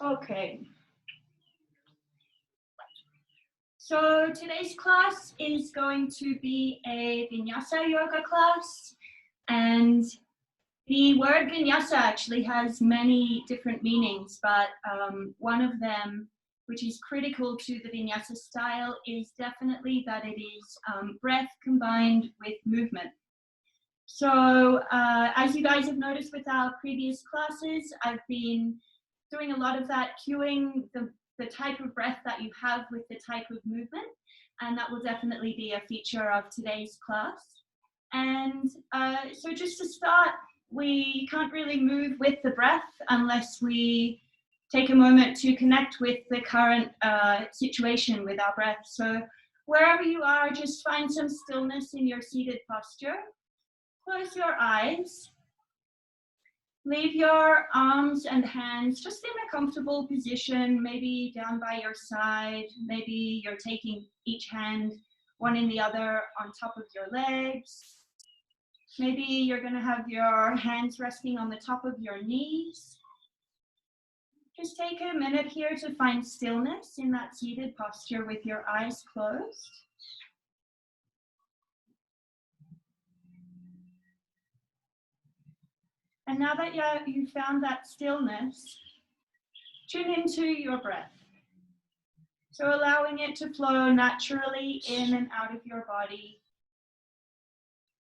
Okay. So today's class is going to be a Vinyasa Yoga class, and the word Vinyasa actually has many different meanings, but one of them, which is critical to the Vinyasa style, is definitely that it is breath combined with movement. So as you guys have noticed with our previous classes, I've been doing a lot of that, cueing the type of breath that you have with the type of movement, and that will definitely be a feature of today's class. And so just to start, we can't really move with the breath unless we take a moment to connect with the current situation with our breath. So wherever you are, just find some stillness in your seated posture. Close your eyes. Leave your arms and hands just in a comfortable position, maybe down by your side. Maybe you're taking each hand, one in the other, on top of your legs. Maybe you're going to have your hands resting on the top of your knees. Just take a minute here to find stillness in that seated posture with your eyes closed. And now that you found that stillness, tune into your breath. So allowing it to flow naturally in and out of your body.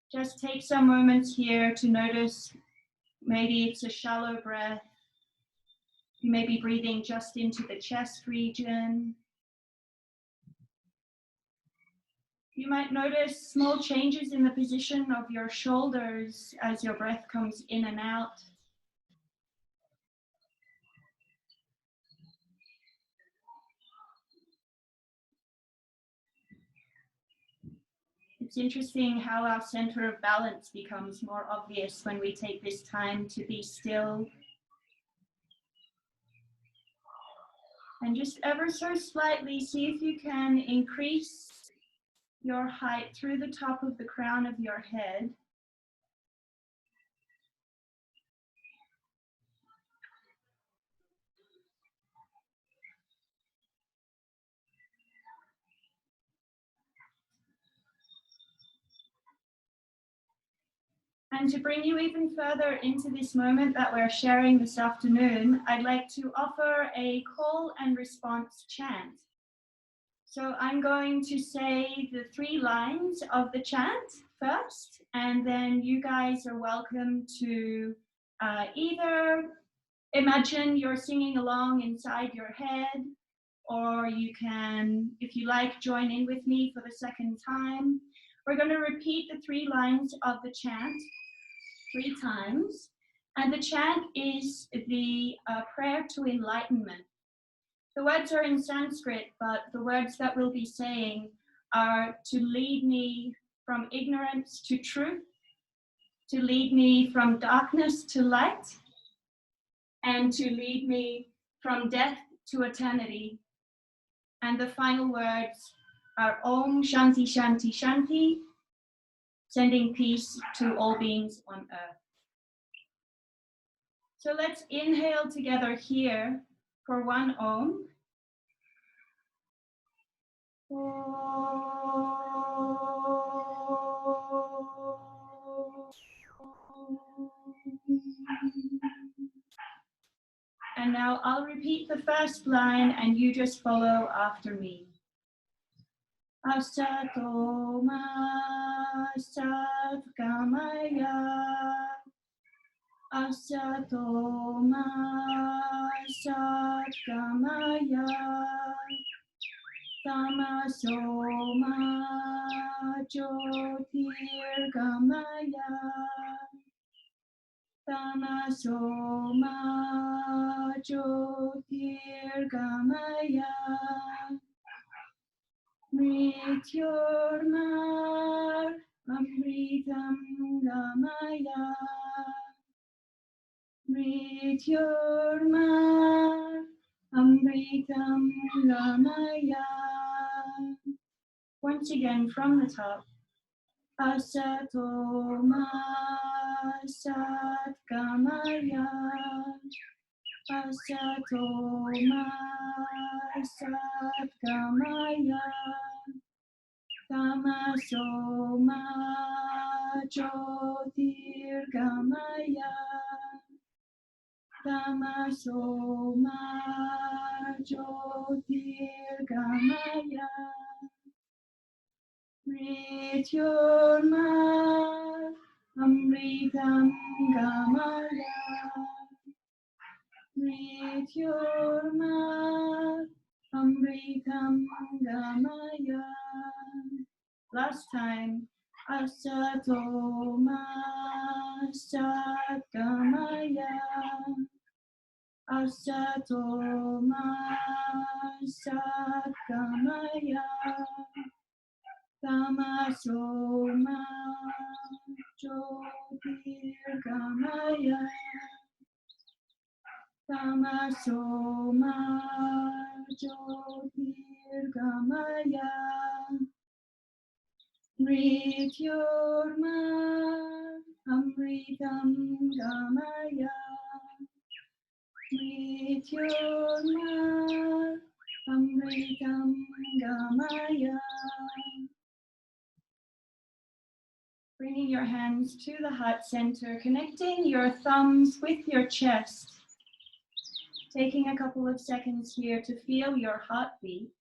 Just take some moments here to notice, maybe it's a shallow breath. You may be breathing just into the chest region. You might notice small changes in the position of your shoulders as your breath comes in and out. It's interesting how our center of balance becomes more obvious when we take this time to be still. And just ever so slightly, see if you can increase your height through the top of the crown of your head. And to bring you even further into this moment that we're sharing this afternoon, I'd like to offer a call and response chant. So I'm going to say the 3 lines of the chant first, and then you guys are welcome to either imagine you're singing along inside your head, or you can, if you like, join in with me for the second time. We're going to repeat the 3 lines of the chant 3 times, and the chant is the prayer to enlightenment. The words are in Sanskrit, but the words that we'll be saying are to lead me from ignorance to truth, to lead me from darkness to light, and to lead me from death to eternity. And the final words are Om Shanti Shanti Shanti, sending peace to all beings on earth. So let's inhale together here for 1 Om. And now I'll repeat the first line and you just follow after me. Asato ma satgamaya, asato ma satgamaya, tamaso ma jyotirgamaya, tamaso ma jyotirgamaya. Mrityormar amritam gamaya. Mrityormar amritam gamaya. Once again from the top. Asato ma satgamaya, Asato ma satgamaya. Tamaso ma jyotirgamaya. Tamaso ma jyotirgamaya. Mrityurma amritam gamaya. Mrityurma amritam gamaya. Last time. Asato ma satgamaya. Asato ma satgamaya. Tamaso ma jyotirgamaya. Tamaso ma jyotirgamaya. Mrityurma amritam gamaya. Mrityurma amritam gamaya. Bringing your hands to the heart center, connecting your thumbs with your chest. Taking a couple of seconds here to feel your heartbeat.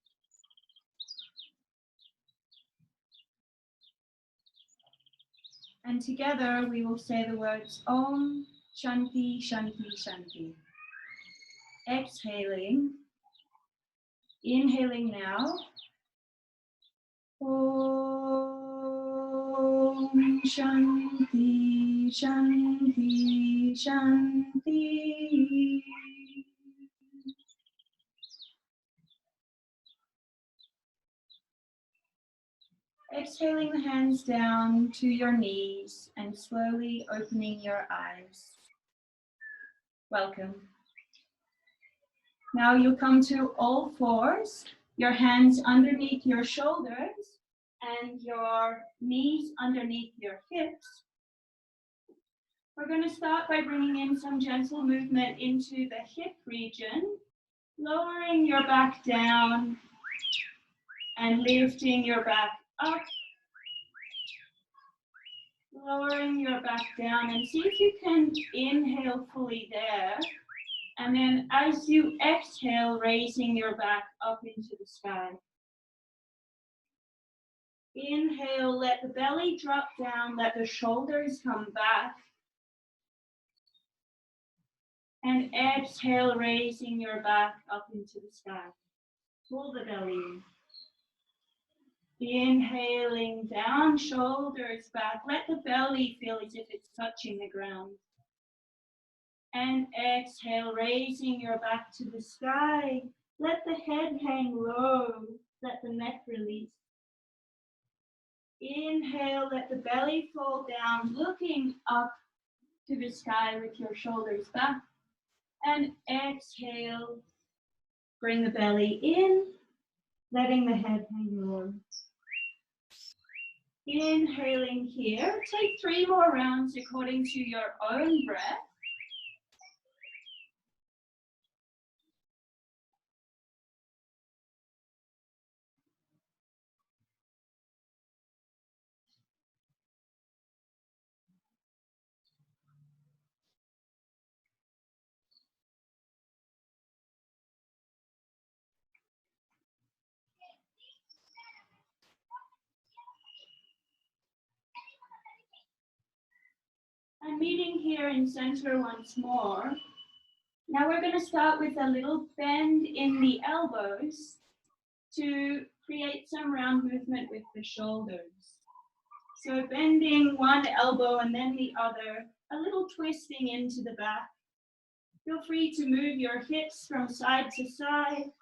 And together we will say the words Om Shanti Shanti Shanti. Exhaling. Inhaling now. Om Shanti Shanti Shanti. Exhaling the hands down to your knees and slowly opening your eyes. Welcome. Now you'll come to all fours, your hands underneath your shoulders and your knees underneath your hips. We're going to start by bringing in some gentle movement into the hip region, lowering your back down and lifting your back up. Lowering your back down and see if you can inhale fully there. And then as you exhale, raising your back up into the sky. Inhale, let the belly drop down, let the shoulders come back. And exhale, raising your back up into the sky. Pull the belly in. Inhaling down, shoulders back. Let the belly feel as if it's touching the ground. And exhale, raising your back to the sky. Let the head hang low. Let the neck release. Inhale, let the belly fall down, looking up to the sky with your shoulders back. And exhale, bring the belly in, letting the head hang low. Inhaling here, take 3 more rounds according to your own breath. And meeting here in center once more. Now we're going to start with a little bend in the elbows to create some round movement with the shoulders. So bending one elbow and then the other, a little twisting into the back. Feel free to move your hips from side to side.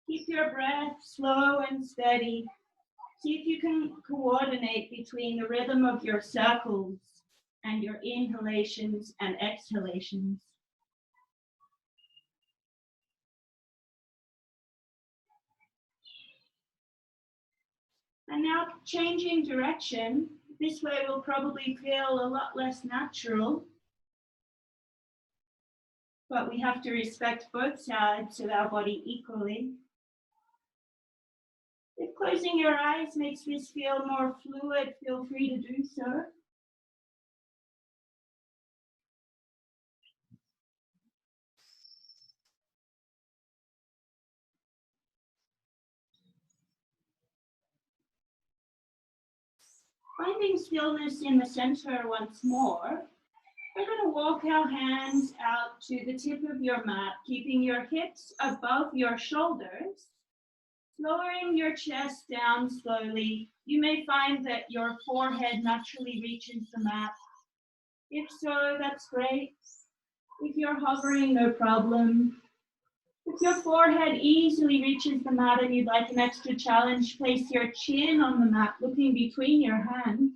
Keep your breath slow and steady. See if you can coordinate between the rhythm of your circles and your inhalations and exhalations. And now changing direction. This way will probably feel a lot less natural. but we have to respect both sides of our body equally. If closing your eyes makes this feel more fluid, feel free to do so. Finding stillness in the center once more, we're going to walk our hands out to the tip of your mat, keeping your hips above your shoulders, lowering your chest down slowly. You may find that your forehead naturally reaches the mat. If so, that's great. If you're hovering, no problem. If your forehead easily reaches the mat and you'd like an extra challenge, place your chin on the mat, looking between your hands.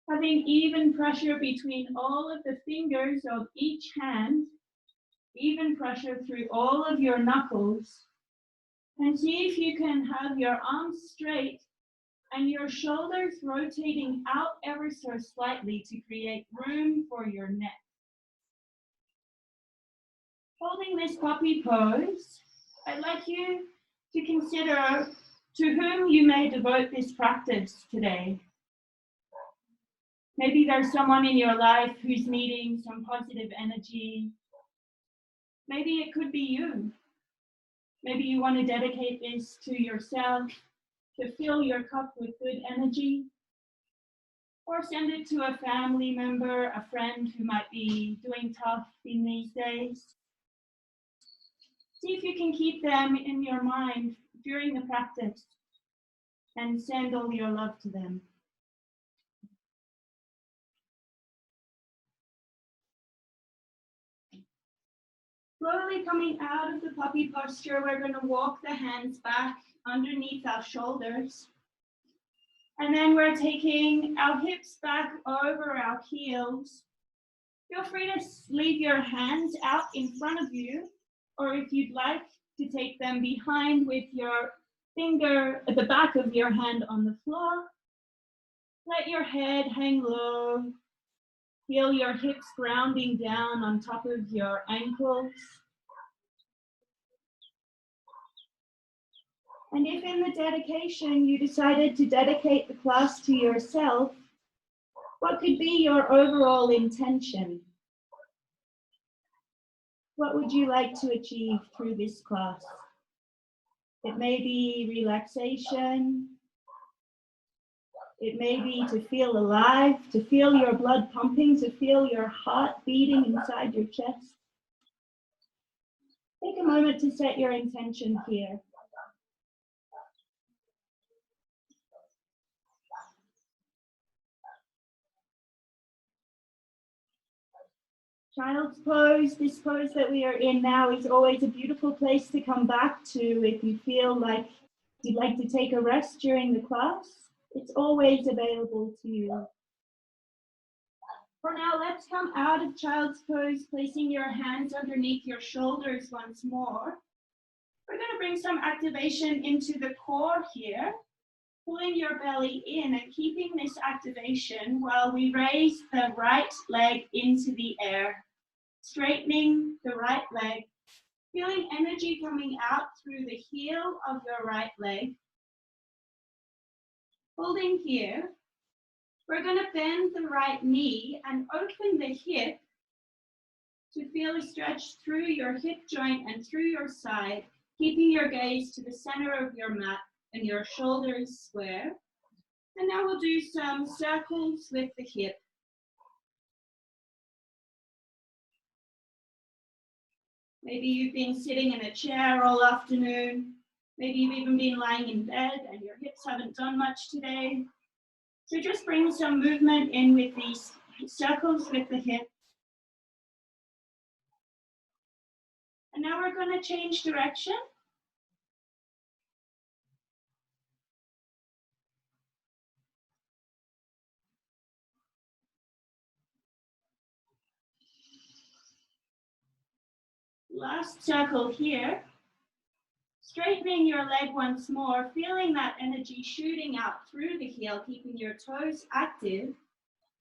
Having even pressure between all of the fingers of each hand, even pressure through all of your knuckles. And see if you can have your arms straight and your shoulders rotating out ever so slightly to create room for your neck. Holding this puppy pose, I'd like you to consider to whom you may devote this practice today. Maybe there's someone in your life who's needing some positive energy. Maybe it could be you. Maybe you want to dedicate this to yourself, to fill your cup with good energy, or send it to a family member, a friend who might be doing tough in these days. See if you can keep them in your mind during the practice and send all your love to them. Slowly coming out of the puppy posture, we're going to walk the hands back underneath our shoulders. And then we're taking our hips back over our heels. Feel free to leave your hands out in front of you, or if you'd like to take them behind with your finger at the back of your hand on the floor. Let your head hang low. Feel your hips grounding down on top of your ankles. And if in the dedication you decided to dedicate the class to yourself, what could be your overall intention? What would you like to achieve through this class? It may be relaxation. It may be to feel alive, to feel your blood pumping, to feel your heart beating inside your chest. Take a moment to set your intention here. Child's pose, this pose that we are in now, is always a beautiful place to come back to if you feel like you'd like to take a rest during the class. It's always available to you. For now, let's come out of child's pose, placing your hands underneath your shoulders once more. We're going to bring some activation into the core here, pulling your belly in and keeping this activation while we raise the right leg into the air. Straightening the right leg, feeling energy coming out through the heel of your right leg. Holding here, we're going to bend the right knee and open the hip to feel a stretch through your hip joint and through your side, keeping your gaze to the center of your mat and your shoulders square. And now we'll do some circles with the hip. Maybe you've been sitting in a chair all afternoon. Maybe you've even been lying in bed and your hips haven't done much today. So just bring some movement in with these circles with the hip. And now we're going to change direction. Last circle here. Straightening your leg once more, feeling that energy shooting out through the heel, keeping your toes active.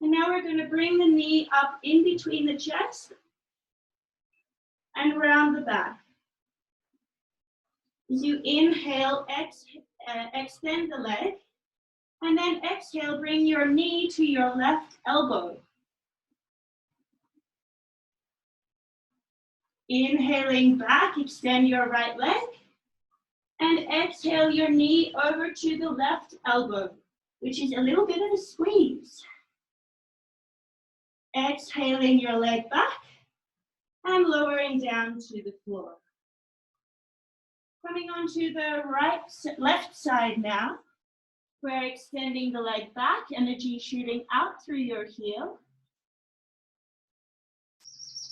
And now we're going to bring the knee up in between the chest and around the back. As you inhale, extend the leg, and then exhale, bring your knee to your left elbow. Inhaling back, extend your right leg, and exhale your knee over to the left elbow, which is a little bit of a squeeze. Exhaling your leg back and lowering down to the floor. Coming onto the left side now, we're extending the leg back, energy shooting out through your heel.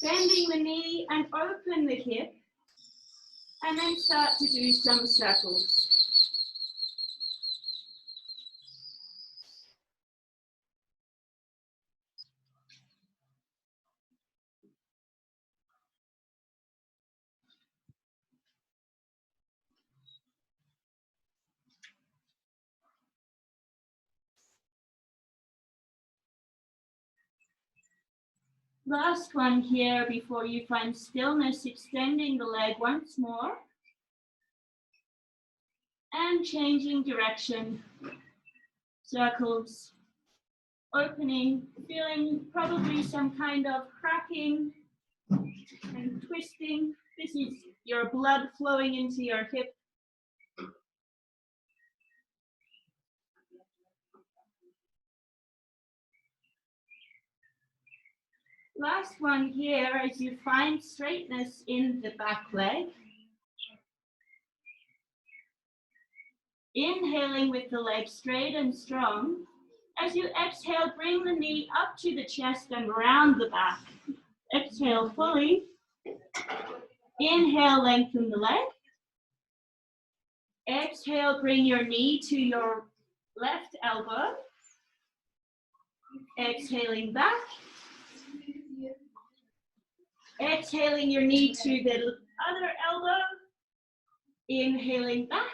Bending the knee and open the hip, and then start to do some circles. Last one here before you find stillness, extending the leg once more and changing direction. Circles, opening, feeling probably some kind of cracking and twisting. This is your blood flowing into your hip. Last one here, as you find straightness in the back leg. Inhaling with the leg straight and strong. As you exhale, bring the knee up to the chest and round the back. Exhale fully. Inhale, lengthen the leg. Exhale, bring your knee to your left elbow. Exhaling back. Exhaling your knee to the other elbow. Inhaling back.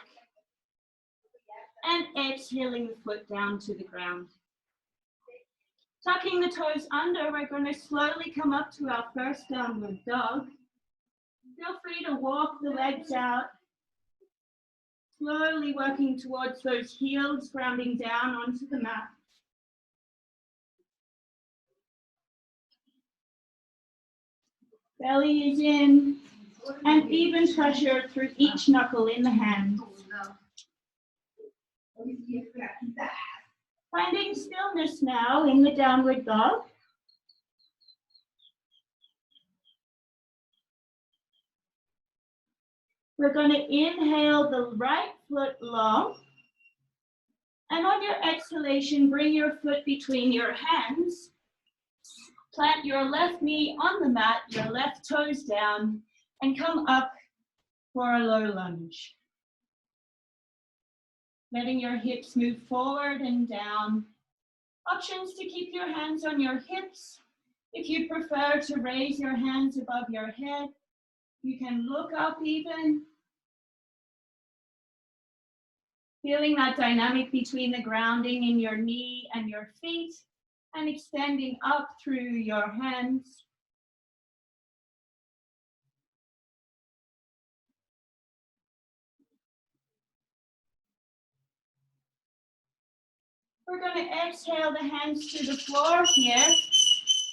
And exhaling the foot down to the ground. Tucking the toes under, we're going to slowly come up to our first downward dog. Feel free to walk the legs out. Slowly working towards those heels, grounding down onto the mat. Belly is in, and even pressure through each knuckle in the hands. Finding stillness now in the downward dog. We're going to inhale the right foot long. And on your exhalation, bring your foot between your hands. Plant your left knee on the mat, your left toes down, and come up for a low lunge. Letting your hips move forward and down. Options to keep your hands on your hips. If you prefer to raise your hands above your head, you can look up even. Feeling that dynamic between the grounding in your knee and your feet, and extending up through your hands. We're going to exhale the hands to the floor here.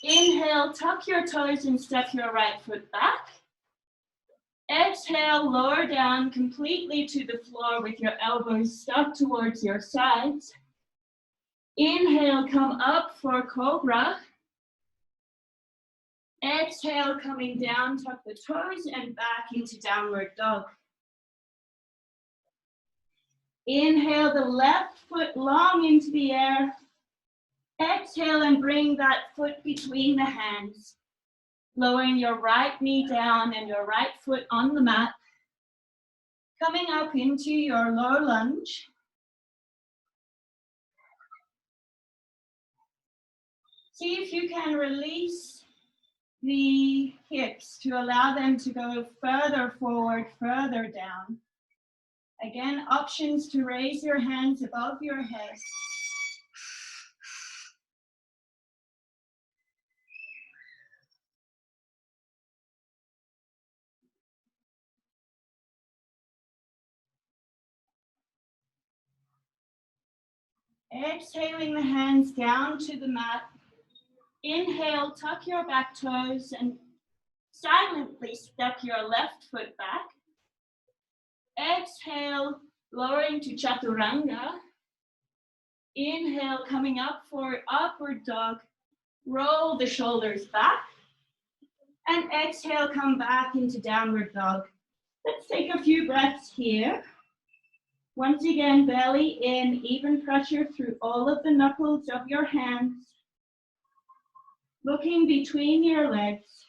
Inhale, tuck your toes and step your right foot back. Exhale, lower down completely to the floor with your elbows stuck towards your sides. Inhale, come up for cobra. Exhale, coming down, tuck the toes and back into downward dog. Inhale the left foot long into the air. Exhale and bring that foot between the hands. Lowering your right knee down and your right foot on the mat. Coming up into your low lunge. See if you can release the hips to allow them to go further forward, further down. Again, options to raise your hands above your head. Exhaling the hands down to the mat. Inhale, tuck your back toes and silently step your left foot back. Exhale, lowering to chaturanga. Inhale, coming up for upward dog. Roll the shoulders back. And exhale, come back into downward dog. Let's take a few breaths here. Once again, belly in, even pressure through all of the knuckles of your hands. Looking between your legs.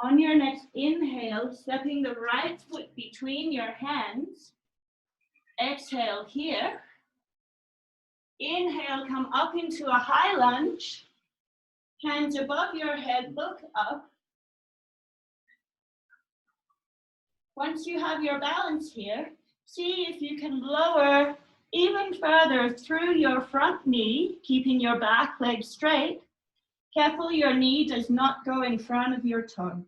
On your next inhale, stepping the right foot between your hands. Exhale here. Inhale, come up into a high lunge. Hands above your head, look up. Once you have your balance here, see if you can lower even further through your front knee, keeping your back leg straight. Careful your knee does not go in front of your toe.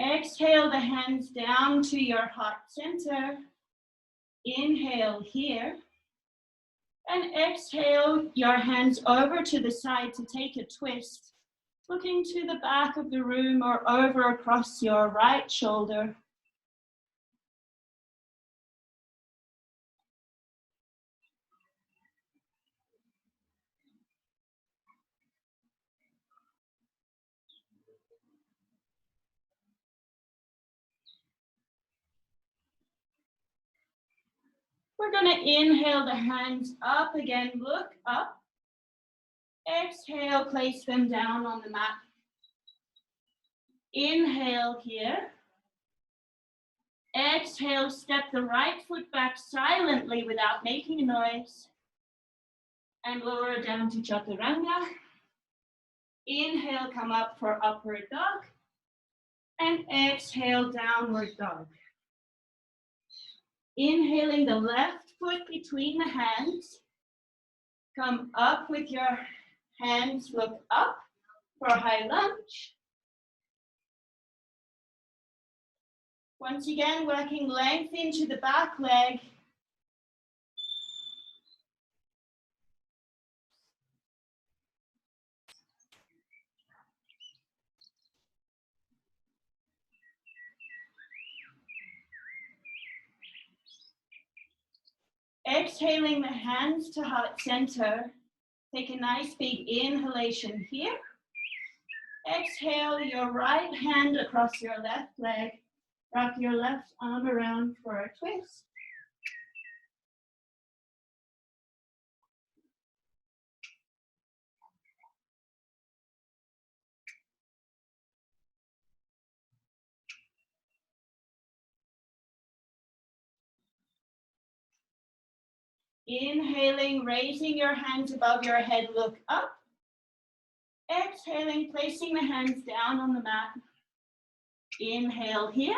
Exhale the hands down to your heart center. Inhale here. And exhale your hands over to the side to take a twist. Looking to the back of the room or over across your right shoulder. We're going to inhale the hands up again, look up. Exhale, place them down on the mat. Inhale here. Exhale, step the right foot back silently without making a noise. And lower down to chaturanga. Inhale, come up for upward dog. And exhale, downward dog. Inhaling the left foot between the hands. Come up with your hands, look up for a high lunge. Once again, working length into the back leg. Exhaling the hands to heart center. Take a nice big inhalation here. Exhale your right hand across your left leg. Wrap your left arm around for a twist. Inhaling, raising your hands above your head, look up. Exhaling, placing the hands down on the mat. Inhale here.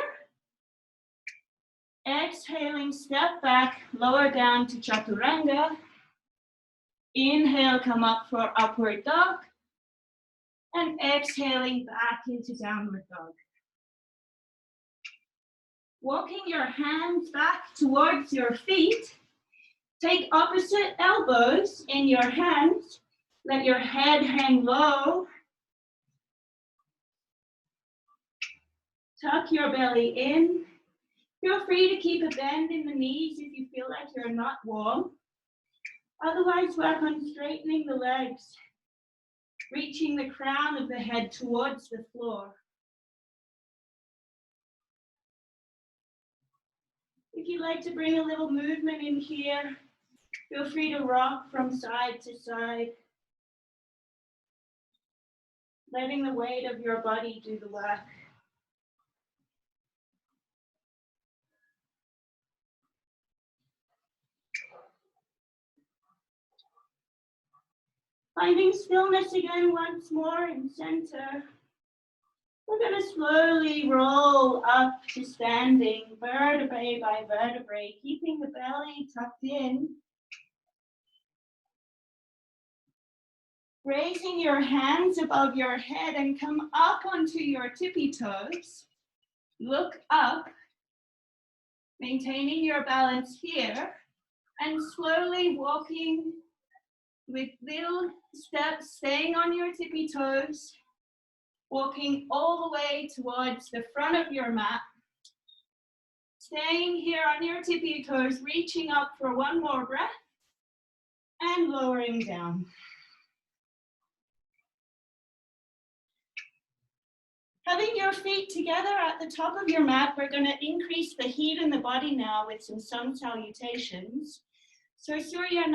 Exhaling, step back, lower down to chaturanga. Inhale, come up for upward dog. And exhaling back into downward dog. Walking your hands back towards your feet. Take opposite elbows in your hands. Let your head hang low. Tuck your belly in. Feel free to keep a bend in the knees if you feel like you're not warm. Otherwise, work on straightening the legs, reaching the crown of the head towards the floor. If you'd like to bring a little movement in here, feel free to rock from side to side, letting the weight of your body do the work. Finding stillness again once more in center. We're going to slowly roll up to standing, vertebrae by vertebrae, keeping the belly tucked in. Raising your hands above your head and come up onto your tippy toes. Look up, maintaining your balance here, and slowly walking with little steps, staying on your tippy toes, walking all the way towards the front of your mat. Staying here on your tippy toes, reaching up for one more breath, and lowering down. Having your feet together at the top of your mat, we're going to increase the heat in the body now with some sun salutations. So Surya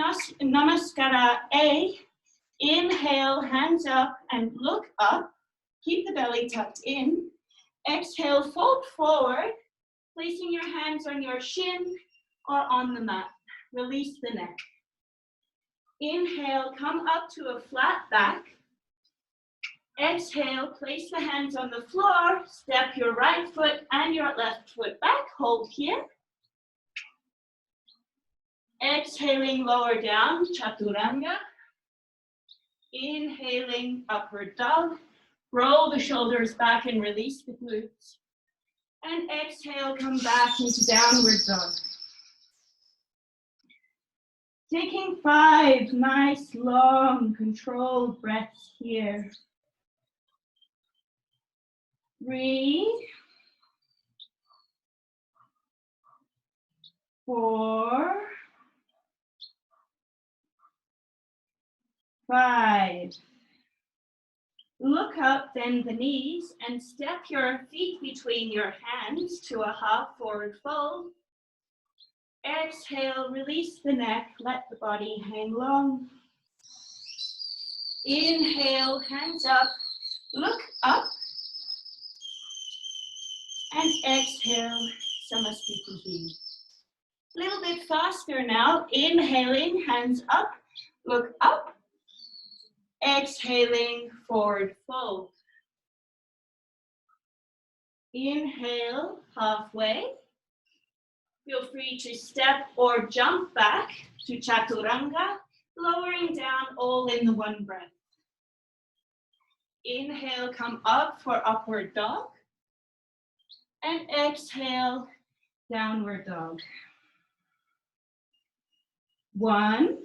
Namaskara A, inhale, hands up and look up. Keep the belly tucked in. Exhale, fold forward, placing your hands on your shin or on the mat. Release the neck. Inhale, come up to a flat back. Exhale, place the hands on the floor, step your right foot and your left foot back, hold here. Exhaling, lower down, chaturanga. Inhaling, upward dog. Roll the shoulders back and release the glutes. And exhale, come back into downward dog. Taking 5 nice, long, controlled breaths here. 3, 4, 5. Look up, bend the knees, and step your feet between your hands to a half forward fold. Exhale, release the neck, let the body hang long. Inhale, hands up, look up. And exhale, Samastitihi. A little bit faster now. Inhaling, hands up, look up. Exhaling, forward fold. Inhale, halfway. Feel free to step or jump back to chaturanga, lowering down all in the one breath. Inhale, come up for upward dog. And exhale, downward dog. 1,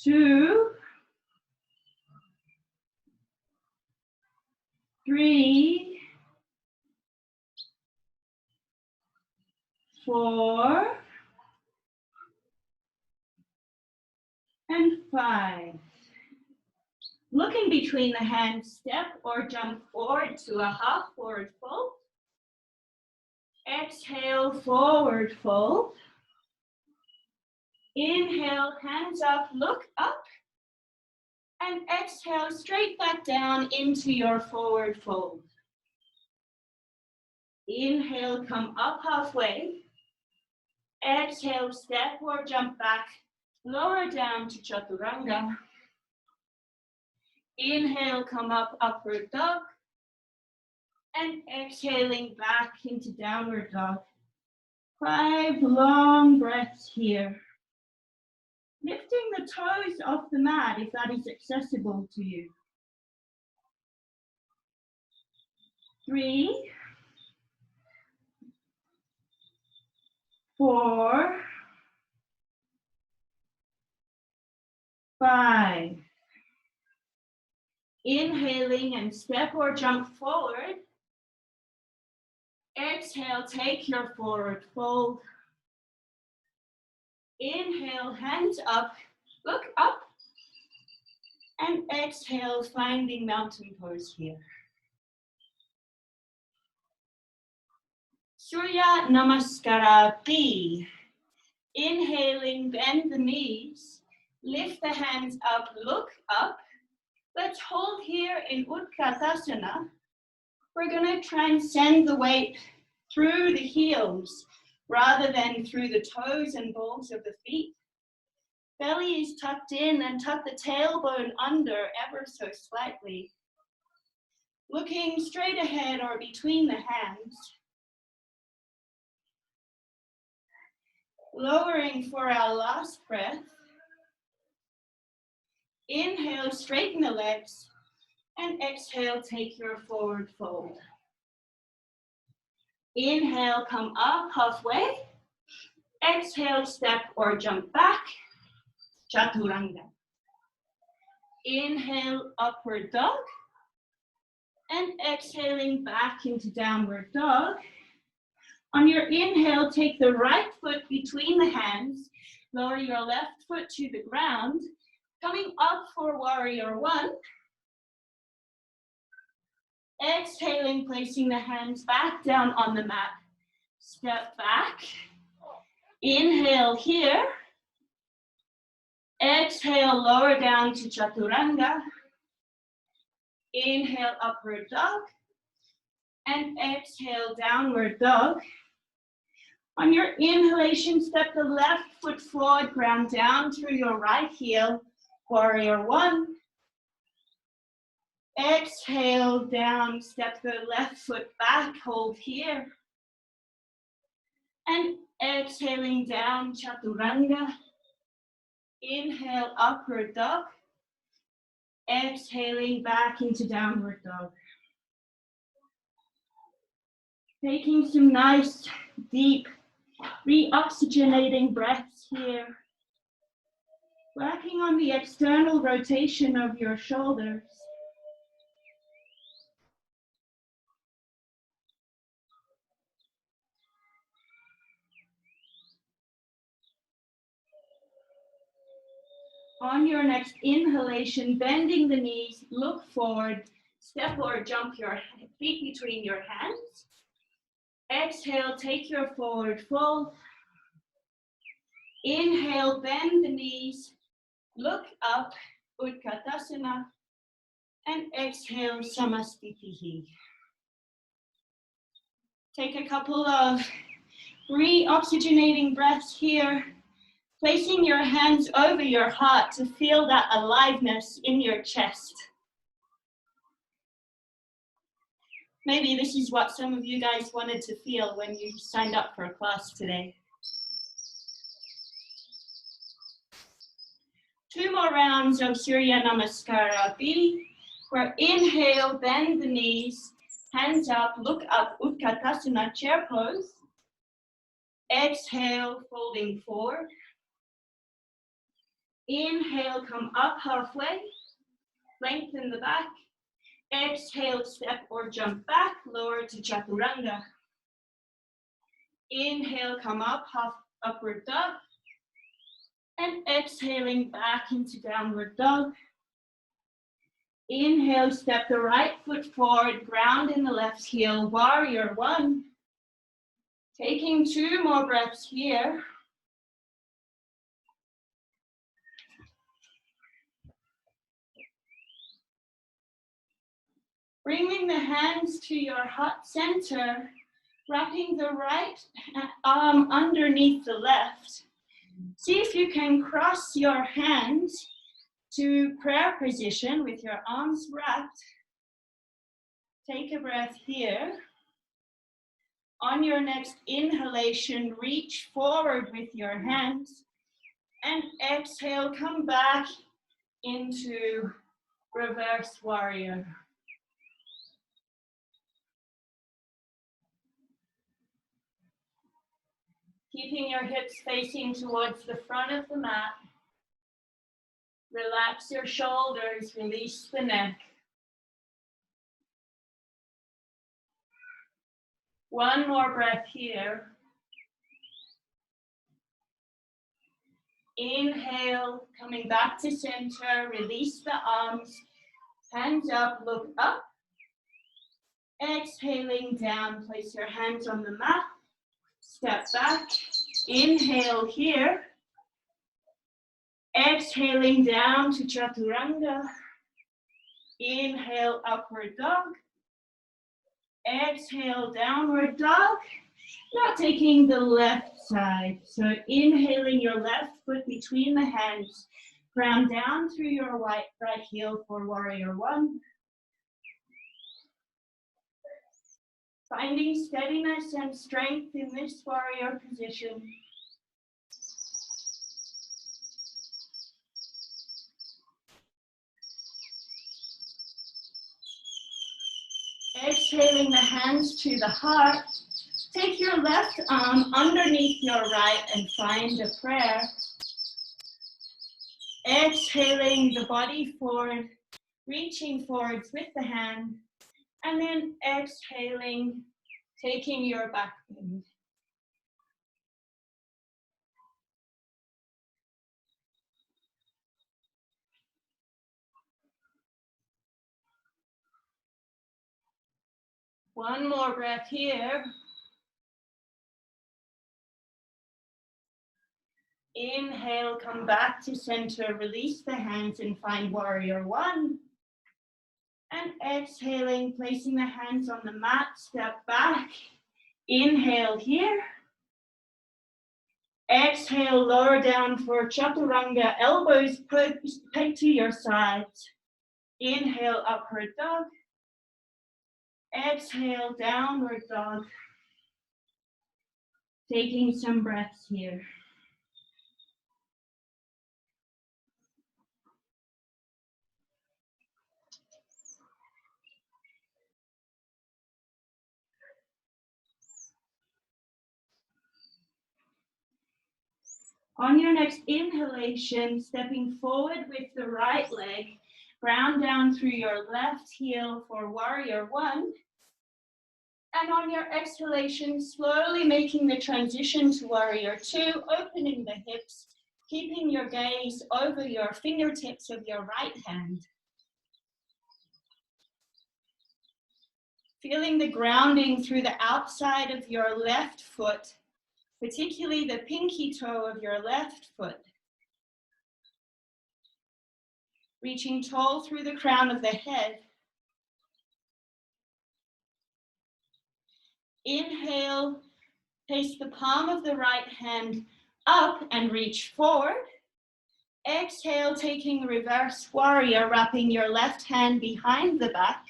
2, 3, 4, and 5. Looking between the hands, step or jump forward to a half forward fold. Exhale, forward fold. Inhale, hands up, look up. And exhale, straight back down into your forward fold. Inhale, come up halfway. Exhale, step or jump back, lower down to chaturanga. Inhale, come up, upward dog. And exhaling back into downward dog. 5 long breaths here. Lifting the toes off the mat if that is accessible to you. 3, 4, 5. Inhaling and step or jump forward. Exhale, take your forward fold. Inhale, hands up, look up. And exhale, finding mountain pose here. Surya Namaskara B. Inhaling, bend the knees. Lift the hands up, look up. Let's hold here in Utkatasana. We're going to transcend the weight through the heels rather than through the toes and balls of the feet. Belly is tucked in and tuck the tailbone under ever so slightly. Looking straight ahead or between the hands. Lowering for our last breath. Inhale, straighten the legs, and exhale, take your forward fold. Inhale, come up halfway. Exhale, step or jump back, chaturanga. Inhale, upward dog. And exhaling back into downward dog. On your inhale, take the right foot between the hands. Lower your left foot to the ground. Coming up for warrior one. Exhaling, placing the hands back down on the mat. Step back. Inhale here. Exhale, lower down to chaturanga. Inhale, upward dog. And exhale, downward dog. On your inhalation, step the left foot forward, ground down through your right heel, warrior one. Exhale, down, step the left foot back, hold here. And exhaling down, chaturanga. Inhale, upward dog. Exhaling back into downward dog. Taking some nice, deep, re-oxygenating breaths here. Working on the external rotation of your shoulders. On your next inhalation, bending the knees, look forward, step or jump your feet between your hands. Exhale, take your forward fold. Inhale, bend the knees, look up, Utkatasana, and exhale, Samastitihi. Take a couple of re-oxygenating breaths here, placing your hands over your heart to feel that aliveness in your chest. Maybe this is what some of you guys wanted to feel when you signed up for a class today. 2 more rounds of Surya Namaskara B, where inhale, bend the knees, hands up, look up, Utkatasana, chair pose. Exhale, folding forward. Inhale, come up halfway, lengthen the back. Exhale, step or jump back, lower to chaturanga. Inhale, come up, half upward dog. And exhaling back into downward dog. Inhale, step the right foot forward, ground in the left heel, warrior one. Taking 2 more breaths here. Bringing the hands to your heart center, wrapping the right arm underneath the left. See if you can cross your hands to prayer position with your arms wrapped. Take a breath here. On your next inhalation, reach forward with your hands. And exhale, come back into reverse warrior. Keeping your hips facing towards the front of the mat. Relax your shoulders, release the neck. 1 more breath here. Inhale, coming back to center, release the arms, hands up, look up. Exhaling down, place your hands on the mat, step back, inhale here. Exhaling down to chaturanga. Inhale, upward dog. Exhale, downward dog. Now taking the left side. So inhaling your left foot between the hands. Ground down through your right heel for warrior one. Finding steadiness and strength in this warrior position. Exhaling the hands to the heart. Take your left arm underneath your right and find a prayer. Exhaling the body forward, reaching forwards with the hand, and then exhaling, taking your back bend. One more breath here. Inhale, come back to center, release the hands and find warrior one. And exhaling, placing the hands on the mat, step back. Inhale here. Exhale, lower down for chaturanga, elbows peg to your sides. Inhale, upward dog. Exhale, downward dog. Taking some breaths here. On your next inhalation, stepping forward with the right leg, ground down through your left heel for warrior one. And on your exhalation, slowly making the transition to warrior two, opening the hips, keeping your gaze over your fingertips of your right hand. Feeling the grounding through the outside of your left foot, particularly the pinky toe of your left foot. Reaching tall through the crown of the head. Inhale, place the palm of the right hand up and reach forward. Exhale, taking reverse warrior, wrapping your left hand behind the back.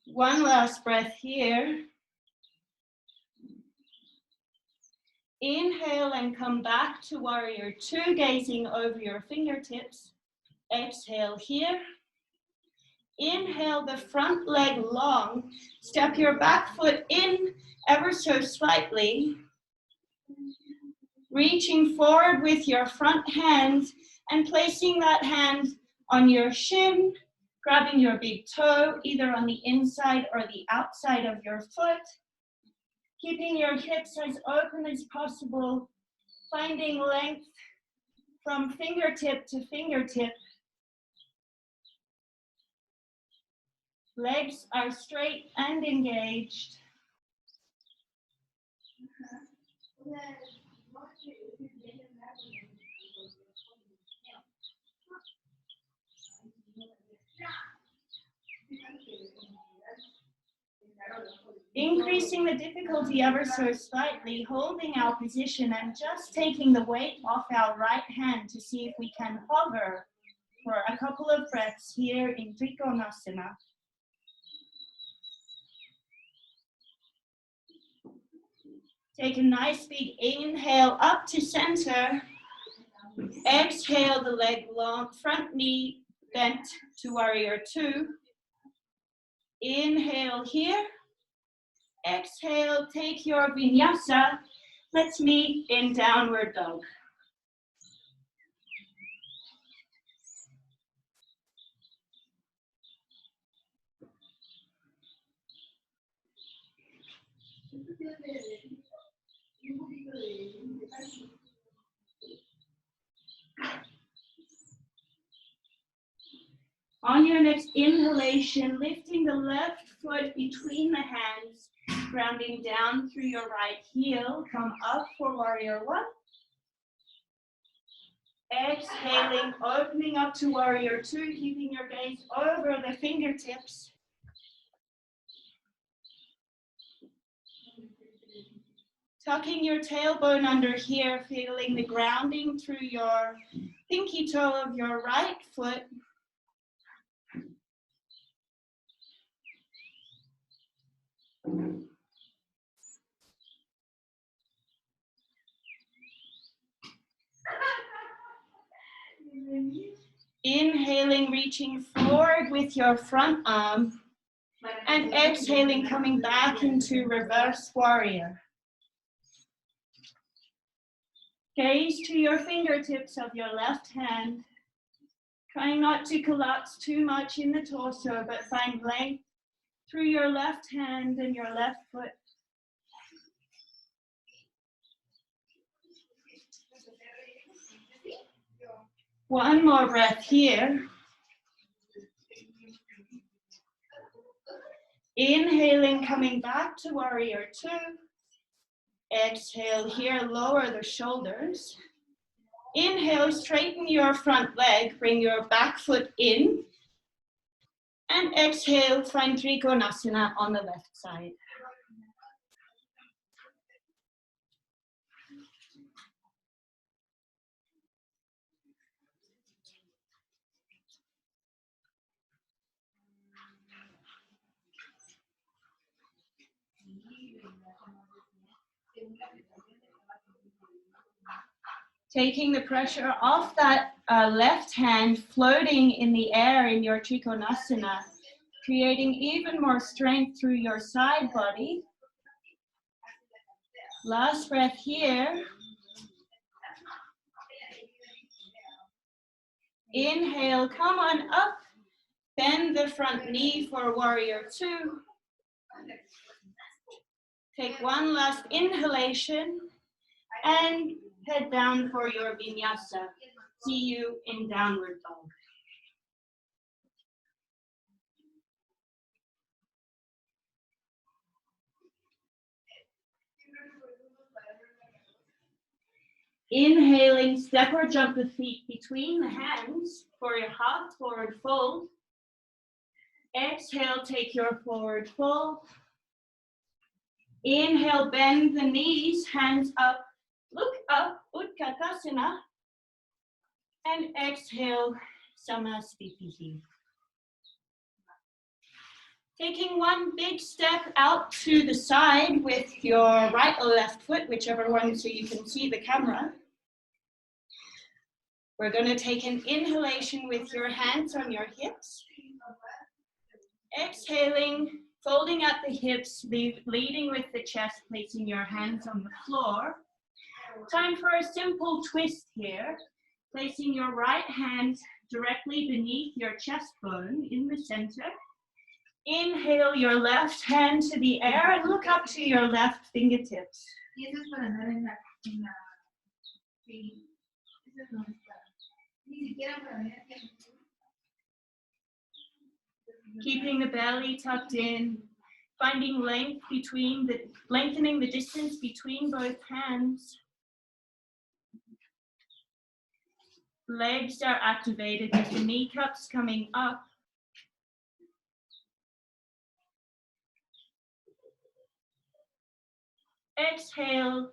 One last breath here. Inhale and come back to warrior two, gazing over your fingertips. Exhale here. Inhale the front leg long. Step your back foot in ever so slightly. Reaching forward with your front hand and placing that hand on your shin, grabbing your big toe either on the inside or the outside of your foot. Keeping your hips as open as possible, finding length from fingertip to fingertip. Legs are straight and engaged. Increasing the difficulty ever so slightly, holding our position and just taking the weight off our right hand to see if we can hover for a couple of breaths here in Trikonasana. Take a nice big inhale up to center. Exhale the leg long, front knee bent to warrior two. Inhale here. Exhale, take your vinyasa. Let's meet in downward dog. On your next inhalation, lifting the left foot between the hands, grounding down through your right heel. Come up for warrior one. Exhaling, opening up to warrior two, keeping your gaze over the fingertips. Tucking your tailbone under here, feeling the grounding through your pinky toe of your right foot. Inhaling, reaching forward with your front arm, and exhaling, coming back into reverse warrior. Gaze to your fingertips of your left hand, trying not to collapse too much in the torso, but find length through your left hand and your left foot. One more breath here. Inhaling, coming back to warrior two. Exhale here, lower the shoulders. Inhale, straighten your front leg, bring your back foot in. And exhale, find Trikonasana on the left side. Taking the pressure off that left hand, floating in the air in your Trikonasana, creating even more strength through your side body. Last breath here. Inhale, come on up. Bend the front knee for warrior two. Take one last inhalation and head down for your vinyasa. See you in downward dog. Inhaling, step or jump the feet between the hands for your half forward fold. Exhale, take your forward fold. Inhale, bend the knees, hands up, look up, Utkatasana. And exhale, Samastitihi. Taking one big step out to the side with your right or left foot, whichever one, so you can see the camera. We're going to take an inhalation with your hands on your hips. Exhaling, folding at the hips, leading with the chest, placing your hands on the floor. Time for a simple twist here. Placing your right hand directly beneath your chest bone in the center. Inhale your left hand to the air and look up to your left fingertips. Keeping the belly tucked in, finding lengthening the distance between both hands. Legs are activated with the kneecaps coming up. Exhale,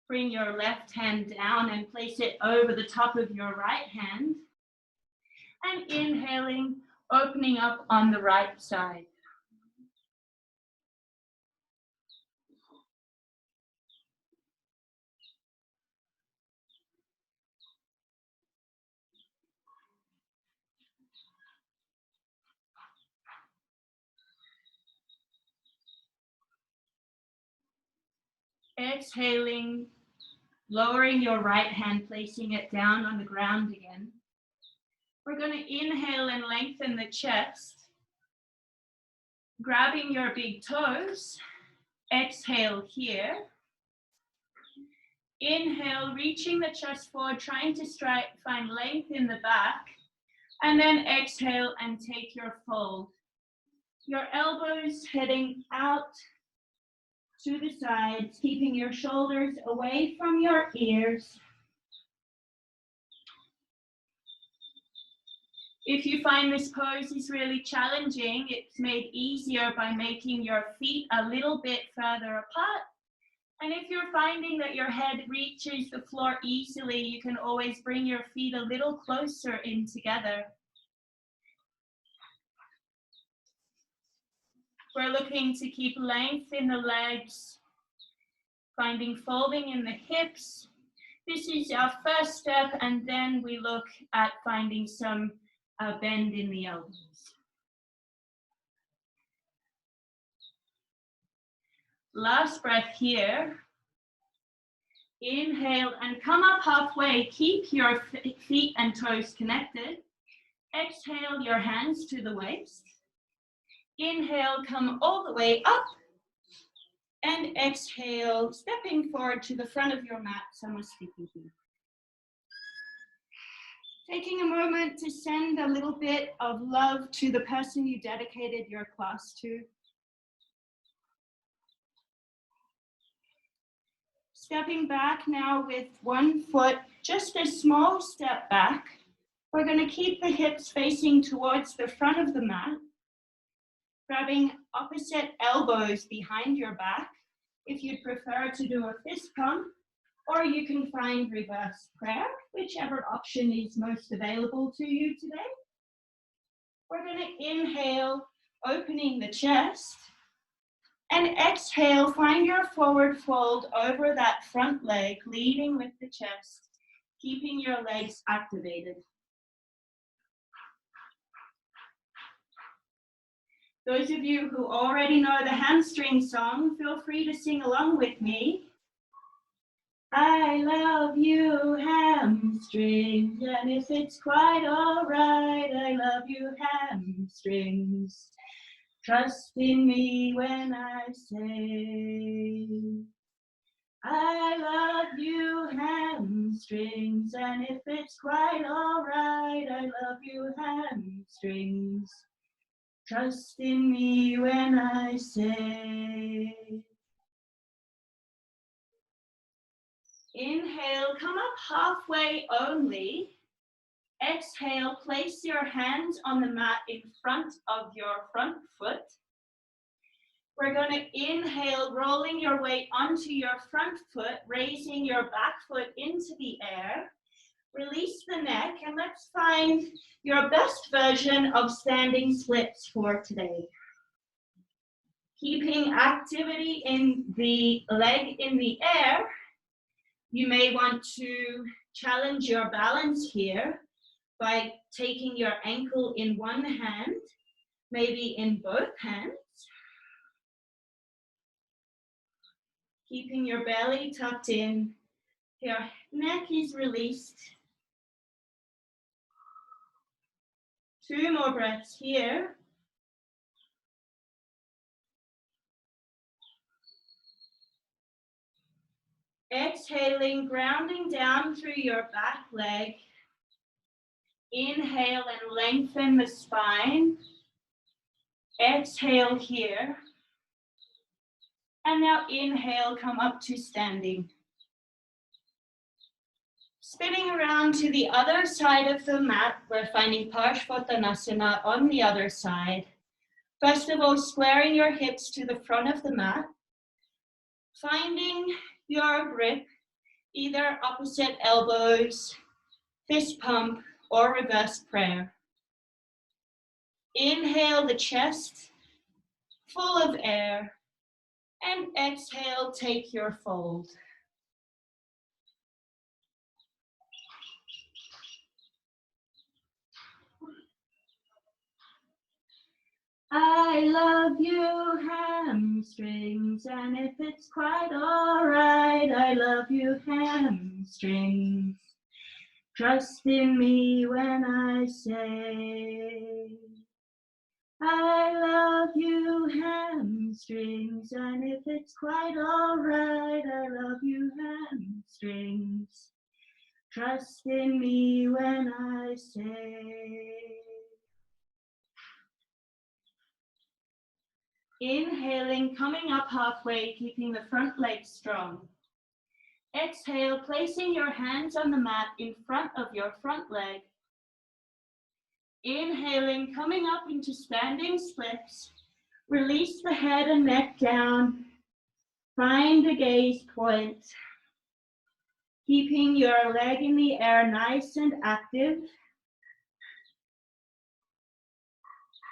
bring your left hand down and place it over the top of your right hand. And inhaling, opening up on the right side. Exhaling, lowering your right hand, placing it down on the ground again. We're going to inhale and lengthen the chest. Grabbing your big toes. Exhale here. Inhale, reaching the chest forward, trying to find length in the back. And then exhale and take your fold. Your elbows heading out. to the sides, keeping your shoulders away from your ears. If you find this pose is really challenging, it's made easier by making your feet a little bit further apart. And if you're finding that your head reaches the floor easily, you can always bring your feet a little closer in together. We're looking to keep length in the legs, finding folding in the hips. This is our first step, and then we look at finding some bend in the elbows. Last breath here. Inhale and come up halfway. Keep your feet and toes connected. Exhale your hands to the waist. Inhale, come all the way up. And exhale, stepping forward to the front of your mat, Samasthiti. Taking a moment to send a little bit of love to the person you dedicated your class to. Stepping back now with one foot, just a small step back. We're going to keep the hips facing towards the front of the mat. Grabbing opposite elbows behind your back. If you'd prefer to do a fist pump, or you can find reverse prayer, whichever option is most available to you today. We're going to inhale, opening the chest, and exhale, find your forward fold over that front leg, leading with the chest, keeping your legs activated. Those of you who already know the hamstring song, feel free to sing along with me. I love you, hamstrings, and if it's quite all right, I love you, hamstrings. Trust in me when I say, I love you, hamstrings, and if it's quite all right, I love you, hamstrings. Trust in me when I say. Inhale, come up halfway only. Exhale, place your hands on the mat in front of your front foot. We're going to inhale, rolling your weight onto your front foot, raising your back foot into the air. Release the neck, and let's find your best version of standing splits for today. Keeping activity in the leg in the air, you may want to challenge your balance here by taking your ankle in one hand, maybe in both hands. Keeping your belly tucked in, your neck is released. 2 more breaths here. Exhaling, grounding down through your back leg. Inhale and lengthen the spine. Exhale here. And now inhale, come up to standing. Spinning around to the other side of the mat, we're finding Parshvottanasana on the other side. First of all, squaring your hips to the front of the mat. Finding your grip, either opposite elbows, fist pump, or reverse prayer. Inhale the chest, full of air, and exhale, take your fold. I love you, hamstrings, and if it's quite all right, I love you, hamstrings. Trust in me when I say, I love you, hamstrings, and if it's quite all right, I love you, hamstrings. Trust in me when I say. Inhaling, coming up halfway, keeping the front leg strong. Exhale, placing your hands on the mat in front of your front leg. Inhaling, coming up into standing splits. Release the head and neck down. Find a gaze point. Keeping your leg in the air nice and active.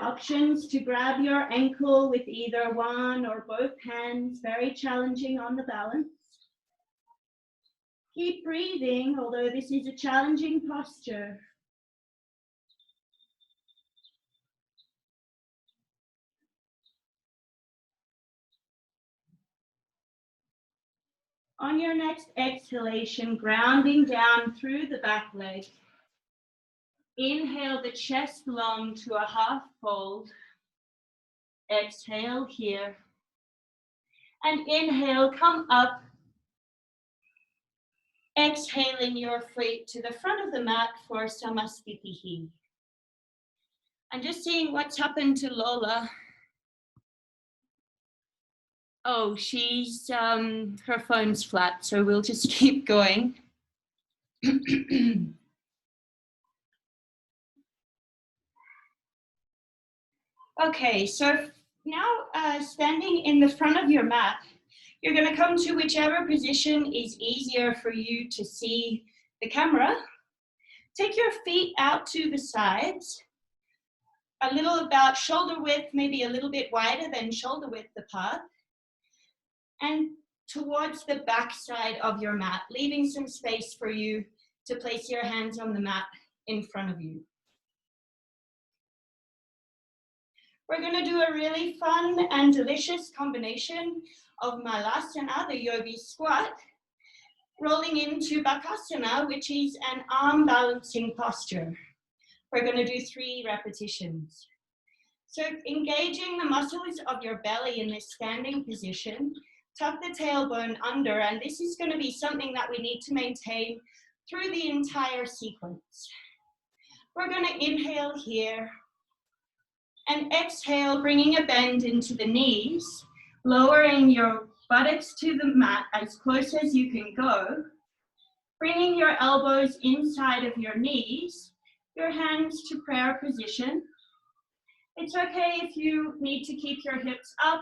Options to grab your ankle with either one or both hands, very challenging on the balance. Keep breathing, although this is a challenging posture. On your next exhalation, grounding down through the back leg. Inhale the chest long to a half fold. Exhale here. And inhale, come up. Exhaling your feet to the front of the mat for Samastitihi. I'm just seeing what's happened to Lola. Oh, her phone's flat, so we'll just keep going. Okay, so now standing in the front of your mat, you're going to come to whichever position is easier for you to see the camera. Take your feet out to the sides, a little about shoulder width, maybe a little bit wider than shoulder width apart, and towards the back side of your mat, leaving some space for you to place your hands on the mat in front of you. We're going to do a really fun and delicious combination of Malasana, the yogi squat, rolling into Bakasana, which is an arm balancing posture. We're going to do 3 repetitions. So engaging the muscles of your belly in this standing position, tuck the tailbone under, and this is going to be something that we need to maintain through the entire sequence. We're going to inhale here and exhale, bringing a bend into the knees, lowering your buttocks to the mat as close as you can go, bringing your elbows inside of your knees, your hands to prayer position. It's okay if you need to keep your hips up.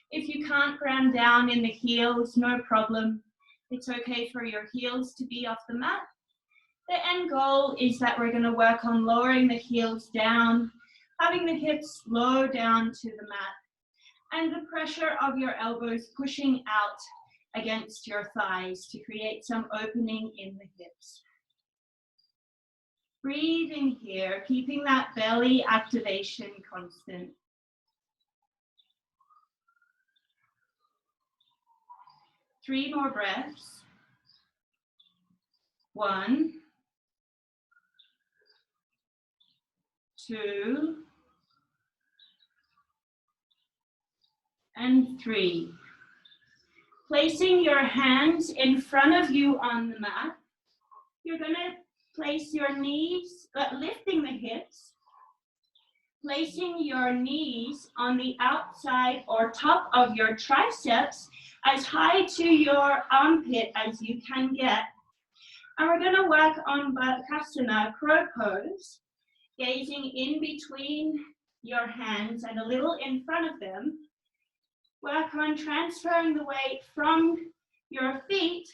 If you can't ground down in the heels, no problem. It's okay for your heels to be off the mat. The end goal is that we're going to work on lowering the heels down, having the hips low down to the mat, and the pressure of your elbows pushing out against your thighs to create some opening in the hips. Breathing here, keeping that belly activation constant. Three more breaths. 1, 2, and 3. Placing your hands in front of you on the mat. You're going to place your knees, lifting the hips, placing your knees on the outside or top of your triceps as high to your armpit as you can get. And we're going to work on Bakasana, crow pose, gazing in between your hands and a little in front of them. Work on transferring the weight from your feet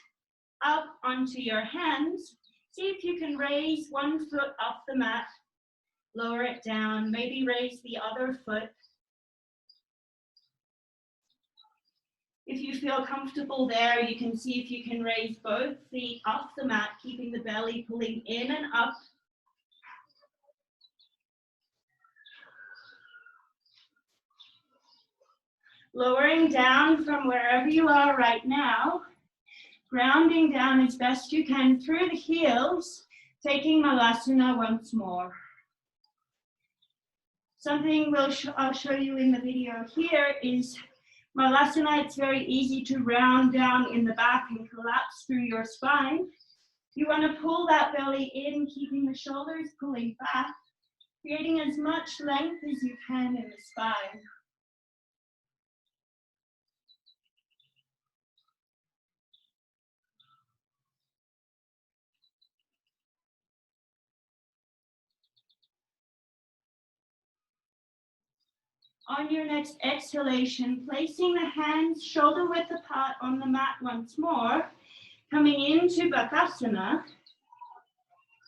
up onto your hands. See if you can raise one foot off the mat, lower it down, maybe raise the other foot. If you feel comfortable there, you can see if you can raise both feet off the mat, keeping the belly pulling in and up. Lowering down from wherever you are right now, grounding down as best you can through the heels, taking Malasana once more. Something I'll show you in the video here is Malasana. It's very easy to round down in the back and collapse through your spine. You want to pull that belly in, keeping the shoulders pulling back, creating as much length as you can in the spine. On your next exhalation, placing the hands shoulder width apart on the mat once more, coming into Bakasana.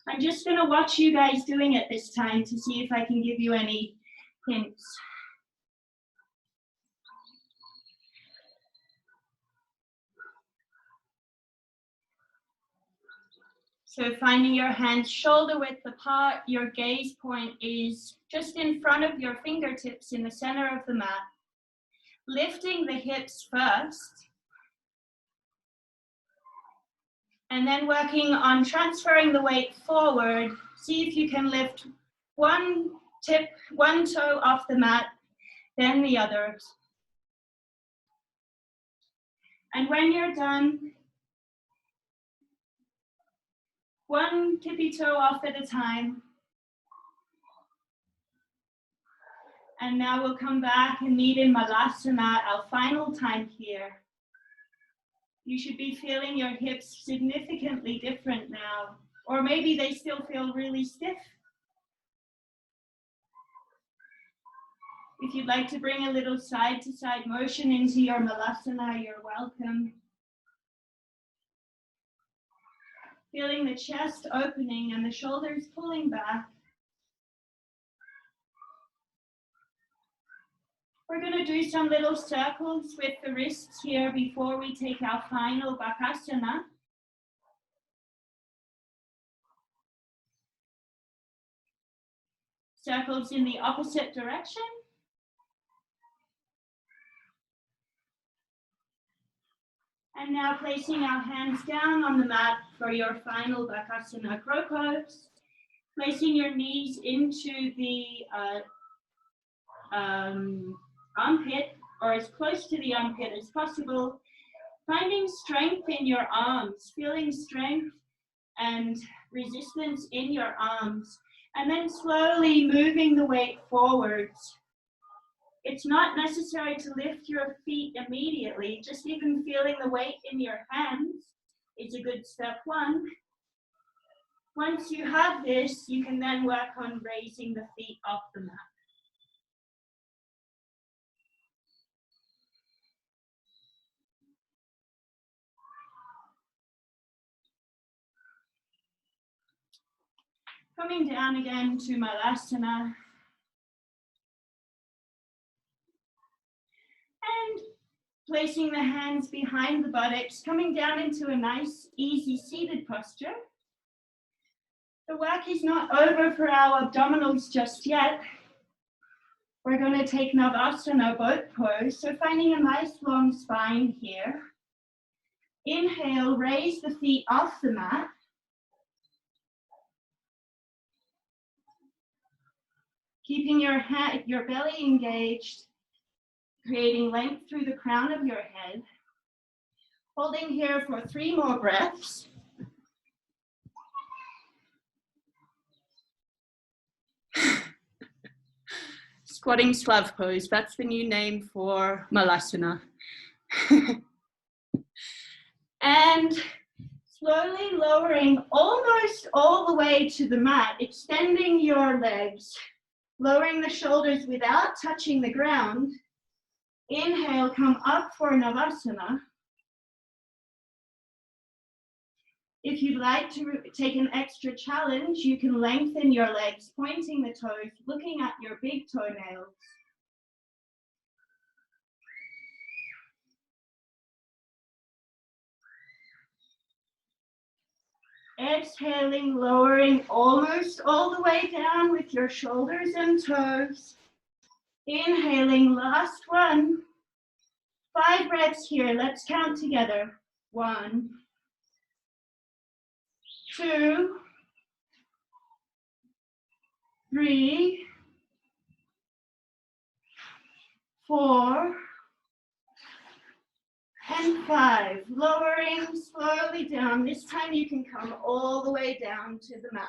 I'm just going to watch you guys doing it this time to see if I can give you any hints. So finding your hands shoulder width apart, your gaze point is just in front of your fingertips in the center of the mat. Lifting the hips first, and then working on transferring the weight forward. See if you can lift one toe off the mat, then the others. And when you're done, one tippy toe off at a time. And now we'll come back and meet in Malasana, our final time here. You should be feeling your hips significantly different now, or maybe they still feel really stiff. If you'd like to bring a little side to side motion into your Malasana, you're welcome. Feeling the chest opening and the shoulders pulling back. We're going to do some little circles with the wrists here before we take our final Bakasana. Circles in the opposite direction. And now placing our hands down on the mat for your final Bakasana crow pose. Placing your knees into the armpit, or as close to the armpit as possible. Finding strength in your arms, feeling strength and resistance in your arms. And then slowly moving the weight forwards. It's not necessary to lift your feet immediately, just even feeling the weight in your hands is a good step one. Once you have this, you can then work on raising the feet off the mat. Coming down again to Malasana. And placing the hands behind the buttocks, coming down into a nice, easy seated posture. The work is not over for our abdominals just yet. We're going to take Navasana, boat pose. So finding a nice long spine here. Inhale, raise the feet off the mat. Keeping your belly engaged, creating length through the crown of your head. Holding here for 3 more breaths. Squatting Slav pose, that's the new name for Malasana. And slowly lowering almost all the way to the mat, extending your legs, lowering the shoulders without touching the ground. Inhale, come up for Navasana. If you'd like to take an extra challenge, you can lengthen your legs, pointing the toes, looking at your big toenails. Exhaling, lowering almost all the way down with your shoulders and toes. Inhaling, last one. 5 breaths here, let's count together. 1, 2, 3, 4, and 5. Lowering slowly down. This time you can come all the way down to the mat.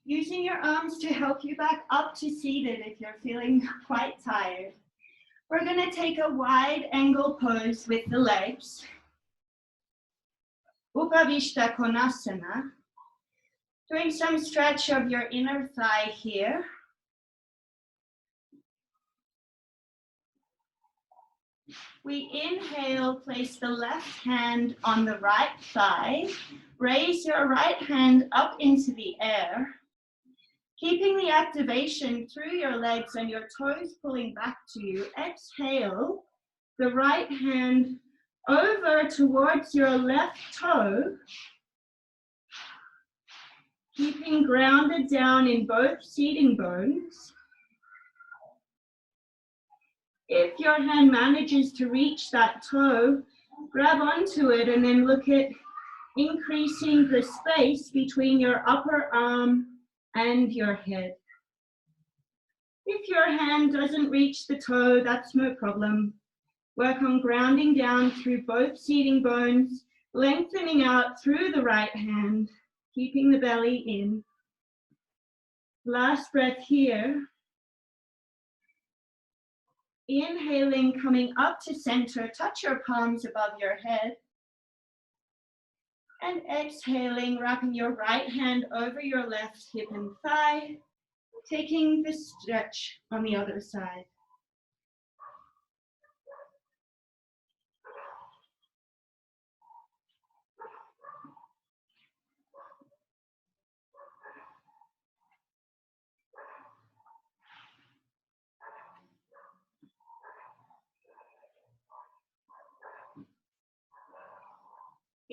Using your arms to help you back up to seated if you're feeling quite tired. We're going to take a wide angle pose with the legs. Upavishta Konasana. Doing some stretch of your inner thigh here. We inhale, place the left hand on the right thigh. Raise your right hand up into the air. Keeping the activation through your legs and your toes pulling back to you. Exhale, the right hand over towards your left toe. Keeping grounded down in both seating bones. If your hand manages to reach that toe, grab onto it and then look at increasing the space between your upper arm and your head. If your hand doesn't reach the toe, that's no problem. Work on grounding down through both seating bones, lengthening out through the right hand, keeping the belly in. Last breath here. Inhaling, coming up to center, touch your palms above your head. And exhaling, wrapping your right hand over your left hip and thigh, taking the stretch on the other side.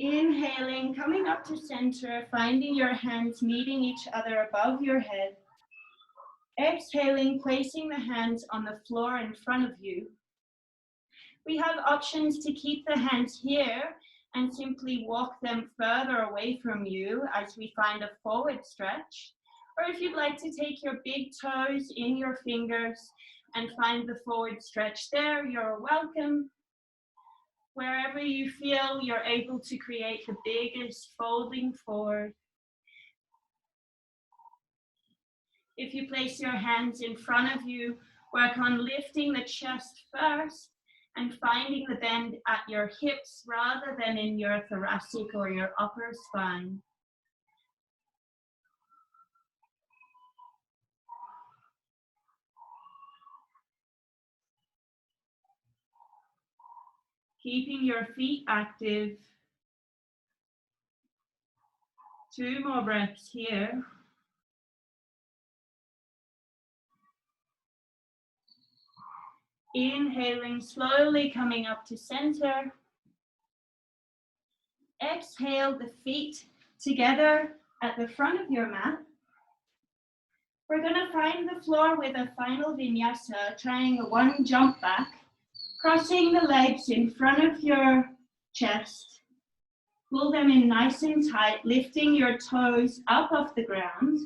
Inhaling, coming up to center, finding your hands meeting each other above your head. Exhaling, placing the hands on the floor in front of you. We have options to keep the hands here and simply walk them further away from you as we find a forward stretch. Or if you'd like to take your big toes in your fingers and find the forward stretch there, you're welcome. Wherever you feel you're able to create the biggest folding forward. If you place your hands in front of you, work on lifting the chest first and finding the bend at your hips rather than in your thoracic or your upper spine. Keeping your feet active. 2 more breaths here. Inhaling, slowly coming up to center. Exhale, the feet together at the front of your mat. We're going to find the floor with a final vinyasa, trying a 1 jump back, crossing the legs in front of your chest. Pull them in nice and tight, lifting your toes up off the ground.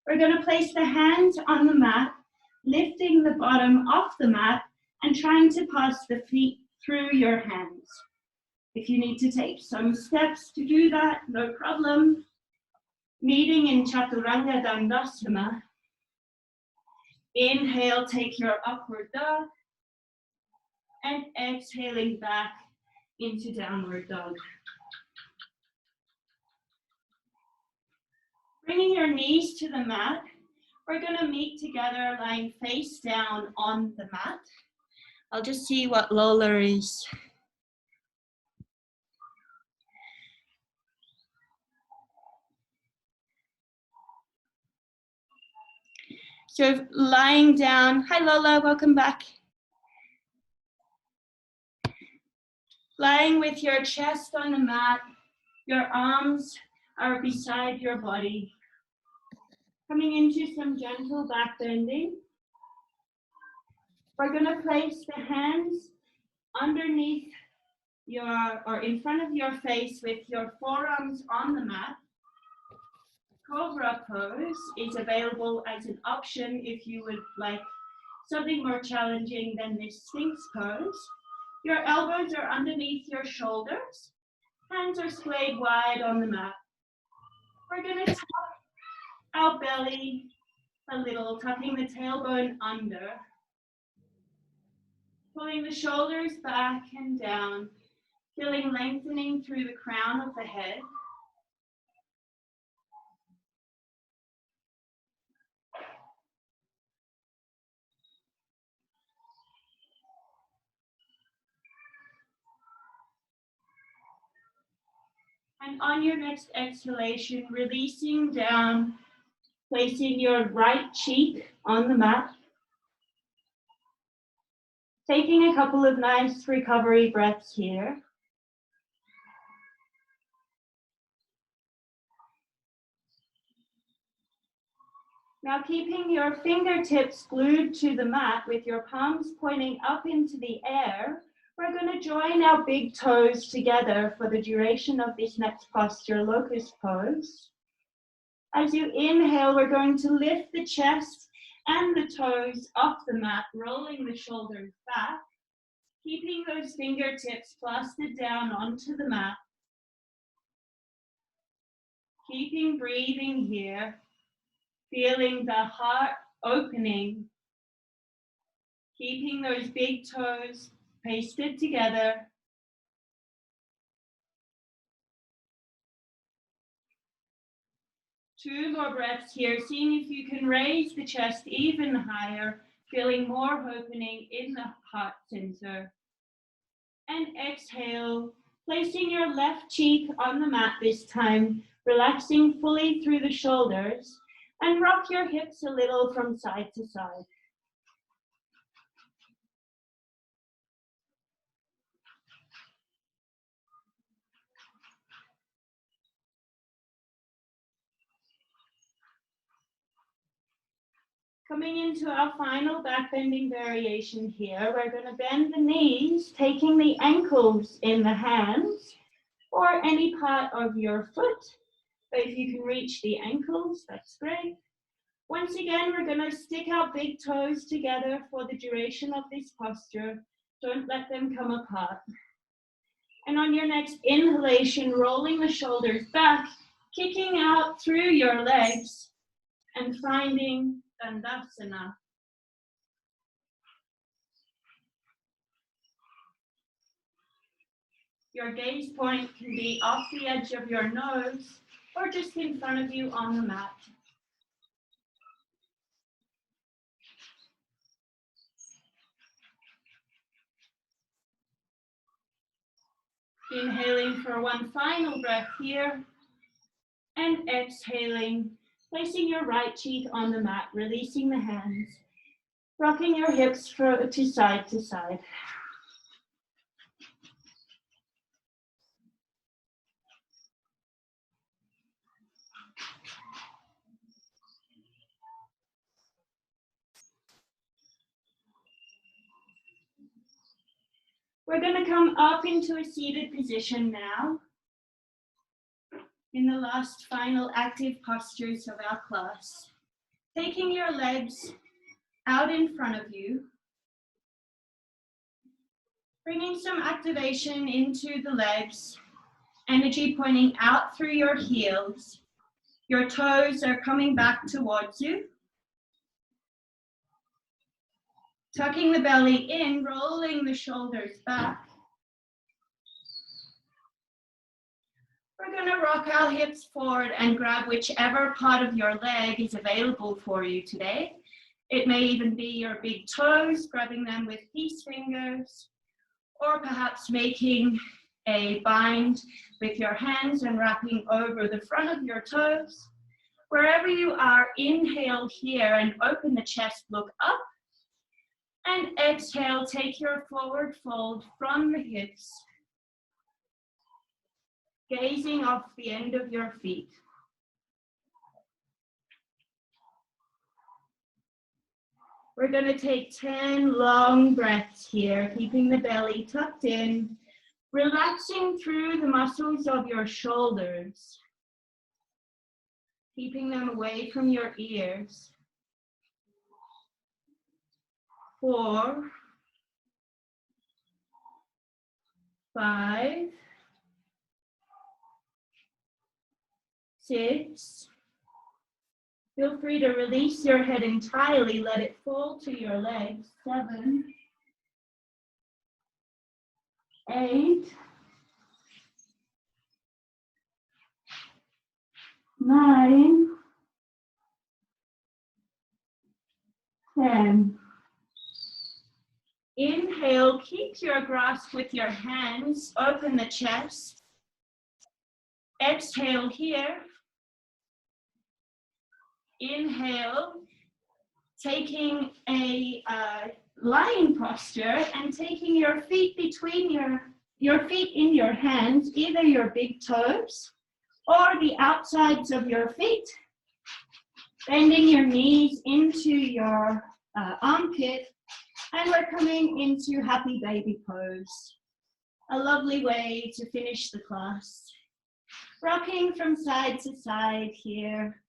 We're going to place the hands on the mat, lifting the bottom off the mat and trying to pass the feet through your hands. If you need to take some steps to do that, no problem. Meeting in Chaturanga Dandasana. Inhale, take your upward dog. And exhaling back into downward dog. Bringing your knees to the mat. We're going to meet together lying face down on the mat. I'll just see what Lola is. So lying down. Hi Lola, welcome back. Lying with your chest on the mat, your arms are beside your body. Coming into some gentle back bending. We're going to place the hands underneath or in front of your face with your forearms on the mat. Cobra pose is available as an option if you would like something more challenging than this Sphinx pose. Your elbows are underneath your shoulders. Hands are splayed wide on the mat. We're going to tuck our belly a little, tucking the tailbone under. Pulling the shoulders back and down, feeling lengthening through the crown of the head. And on your next exhalation, releasing down, placing your right cheek on the mat. Taking a couple of nice recovery breaths here. Now keeping your fingertips glued to the mat with your palms pointing up into the air, we're going to join our big toes together for the duration of this next posture, locust pose. As you inhale, we're going to lift the chest and the toes off the mat, rolling the shoulders back, keeping those fingertips plastered down onto the mat. Keeping breathing here. Feeling the heart opening, keeping those big toes pasted together. Two more breaths here, seeing if you can raise the chest even higher, feeling more opening in the heart center. And exhale, placing your left cheek on the mat this time, relaxing fully through the shoulders. And rock your hips a little from side to side. Coming into our final back bending variation here, we're going to bend the knees, taking the ankles in the hands or any part of your foot. But if you can reach the ankles, that's great. Once again, we're going to stick our big toes together for the duration of this posture. Don't let them come apart. And on your next inhalation, rolling the shoulders back, kicking out through your legs and finding Dandasana. Your gaze point can be off the edge of your nose or just in front of you on the mat. Inhaling for one final breath here and exhaling, placing your right cheek on the mat, releasing the hands, rocking your hips to side to side. We're going to come up into a seated position now in the last final active postures of our class. Taking your legs out in front of you, bringing some activation into the legs, energy pointing out through your heels. Your toes are coming back towards you. Tucking the belly in, rolling the shoulders back. We're going to rock our hips forward and grab whichever part of your leg is available for you today. It may even be your big toes, grabbing them with peace fingers, or perhaps making a bind with your hands and wrapping over the front of your toes. Wherever you are, inhale here and open the chest, look up. And exhale, take your forward fold from the hips, gazing off the end of your feet. We're going to take 10 long breaths here, keeping the belly tucked in, relaxing through the muscles of your shoulders, keeping them away from your ears. 4, 5, 6. Feel free to release your head entirely, let it fall to your legs. 7, 8, 9, 10. Inhale, keep your grasp with your hands, open the chest. exhale here. Inhale, taking a lying posture and taking your feet between your feet in your hands, either your big toes or the outsides of your feet. Bending your knees into your armpit, and we're coming into happy baby pose. A lovely way to finish the class. Rocking from side to side here.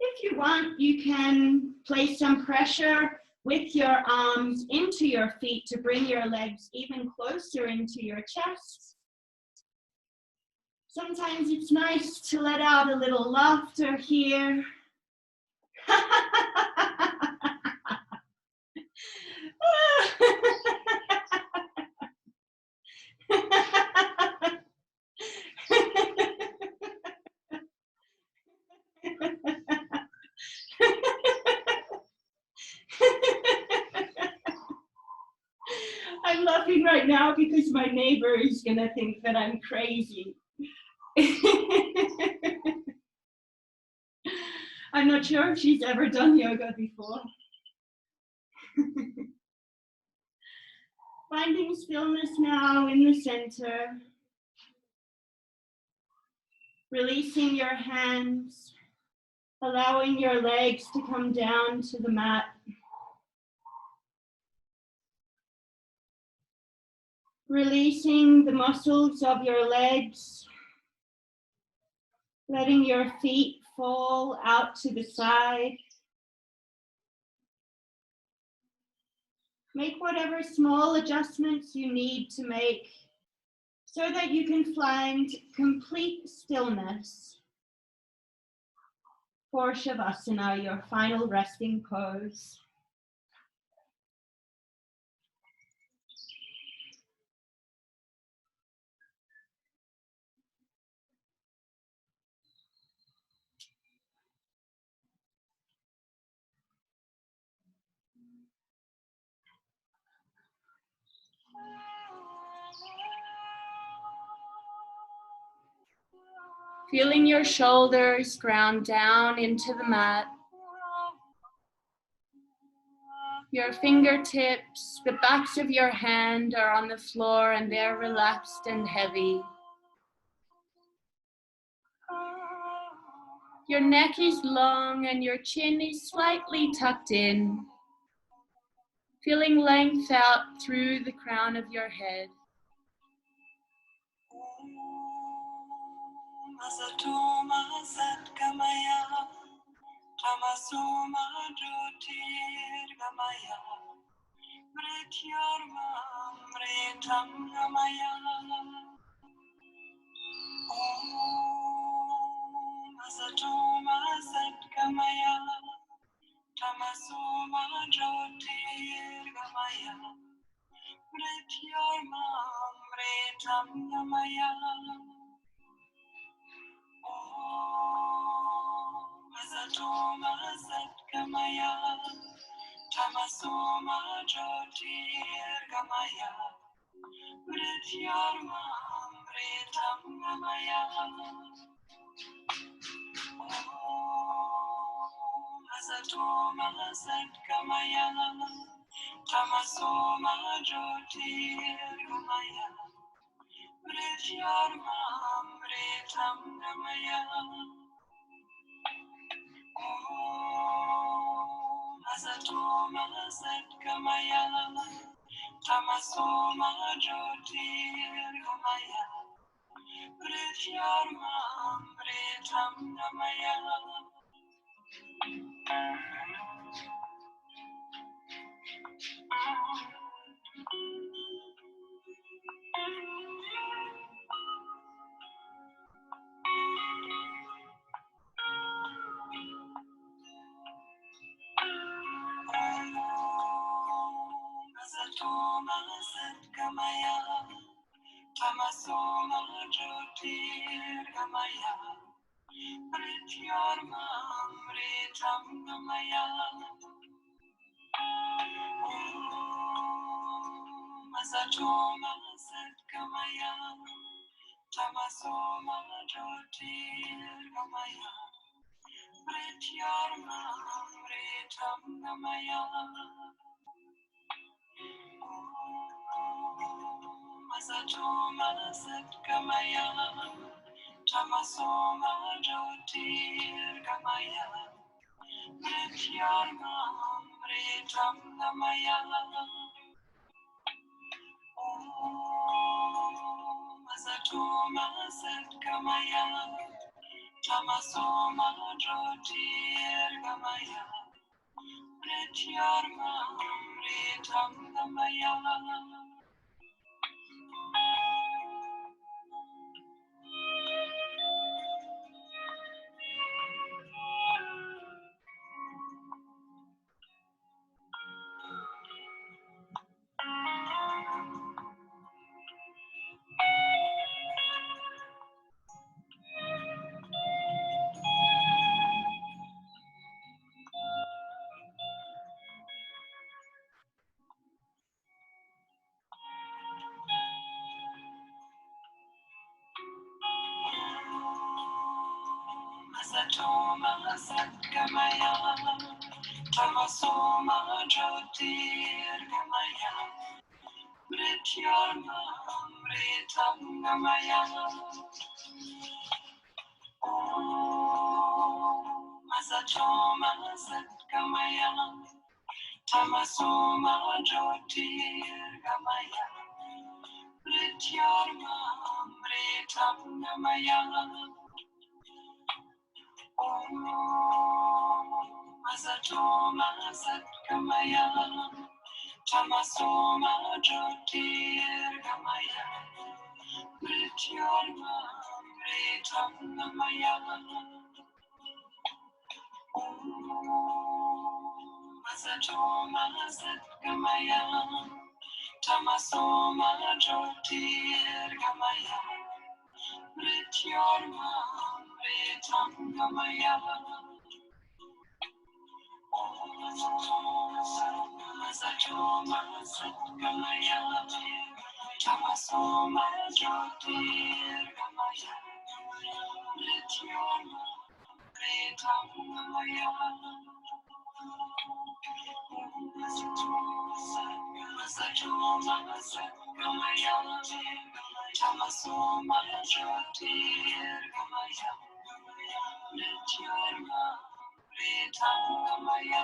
If you want, you can place some pressure with your arms into your feet to bring your legs even closer into your chest. Sometimes it's nice to let out a little laughter here. I'm laughing right now because my neighbor is gonna think that I'm crazy. I'm not sure if she's ever done yoga before. Finding stillness now in the center. Releasing your hands, allowing your legs to come down to the mat. Releasing the muscles of your legs, letting your feet fall out to the side. Make whatever small adjustments you need to make so that you can find complete stillness for Shavasana, your final resting pose. Feeling your shoulders ground down into the mat. Your fingertips, the backs of your hand are on the floor and they're relaxed and heavy. Your neck is long and your chin is slightly tucked in. Feeling length out through the crown of your head. Tamasoma Jyotirgamaya Mrityarmamritam Gamaya Masatoma Satgamaya Tamasoma Jyotirgamaya Mrityarmamritam Gamaya Masatoma Satgamaya Tamasoma Jyotirgamaya Mrityarmamritam Gamaya Masatoma Satgamaya Tamasoma Jyotirgamaya Mrityarmamritam Gamaya Masatoma Satgamaya Tamasoma Jyotirgamaya Mrityarmamritam Gamaya Masatoma Satgamaya Tamasoma Jyotirgamaya Mrityarmamritam Gamaya Masatoma Satgamaya Tamasoma Jyotirgamaya Mrityarmamritam Gamaya Masatoma Satgamaya Tamasoma Jyotirgamaya Mrityarmamritam Gamaya Masatoma Satgamaya Tamasoma Jyotirgamaya Mrityarmamritam Gamaya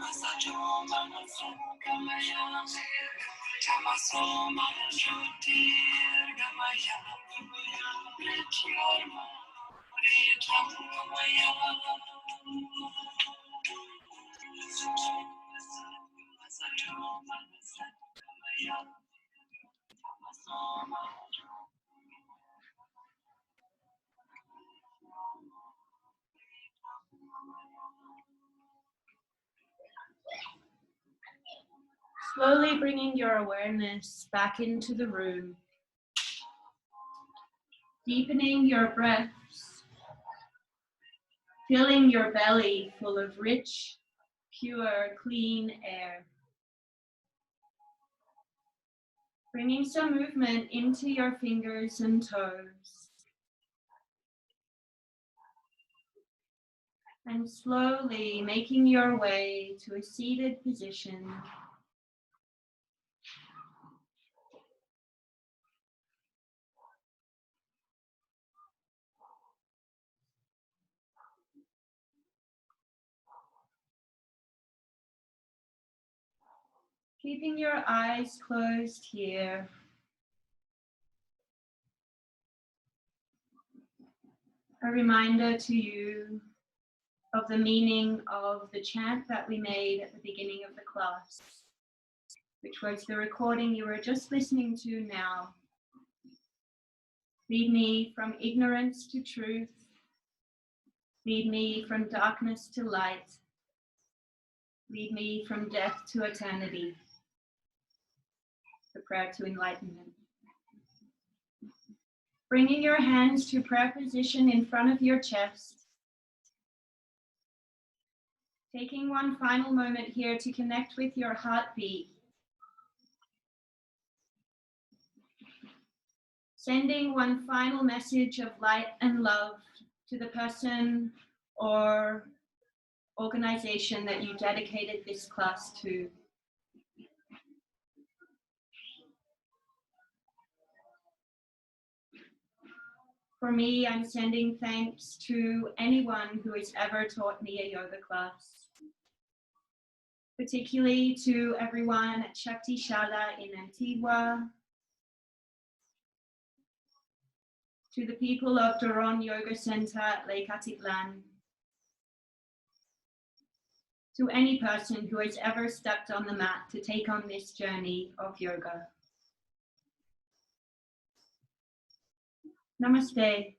Masatoma Satgamaya Tamasoma Jyotirgamaya Mrityarmamritam Gamaya Masatoma Satgamaya Tamasoma Slowly bringing your awareness back into the room, deepening your breaths, filling your belly full of rich, pure, clean air. Bringing some movement into your fingers and toes. And slowly making your way to a seated position. Keeping your eyes closed here. A reminder to you of the meaning of the chant that we made at the beginning of the class, which was the recording you were just listening to now. Lead me from ignorance to truth. Lead me from darkness to light. Lead me from death to eternity. The prayer to enlightenment. Bringing your hands to prayer position in front of your chest. Taking one final moment here to connect with your heartbeat. sending one final message of light and love to the person or organization that you dedicated this class to. For me, I'm sending thanks to anyone who has ever taught me a yoga class, particularly to everyone at Shakti Shala in Antigua, to the people of Doron Yoga Center at Lake Atitlan, to any person who has ever stepped on the mat to take on this journey of yoga. Namaste.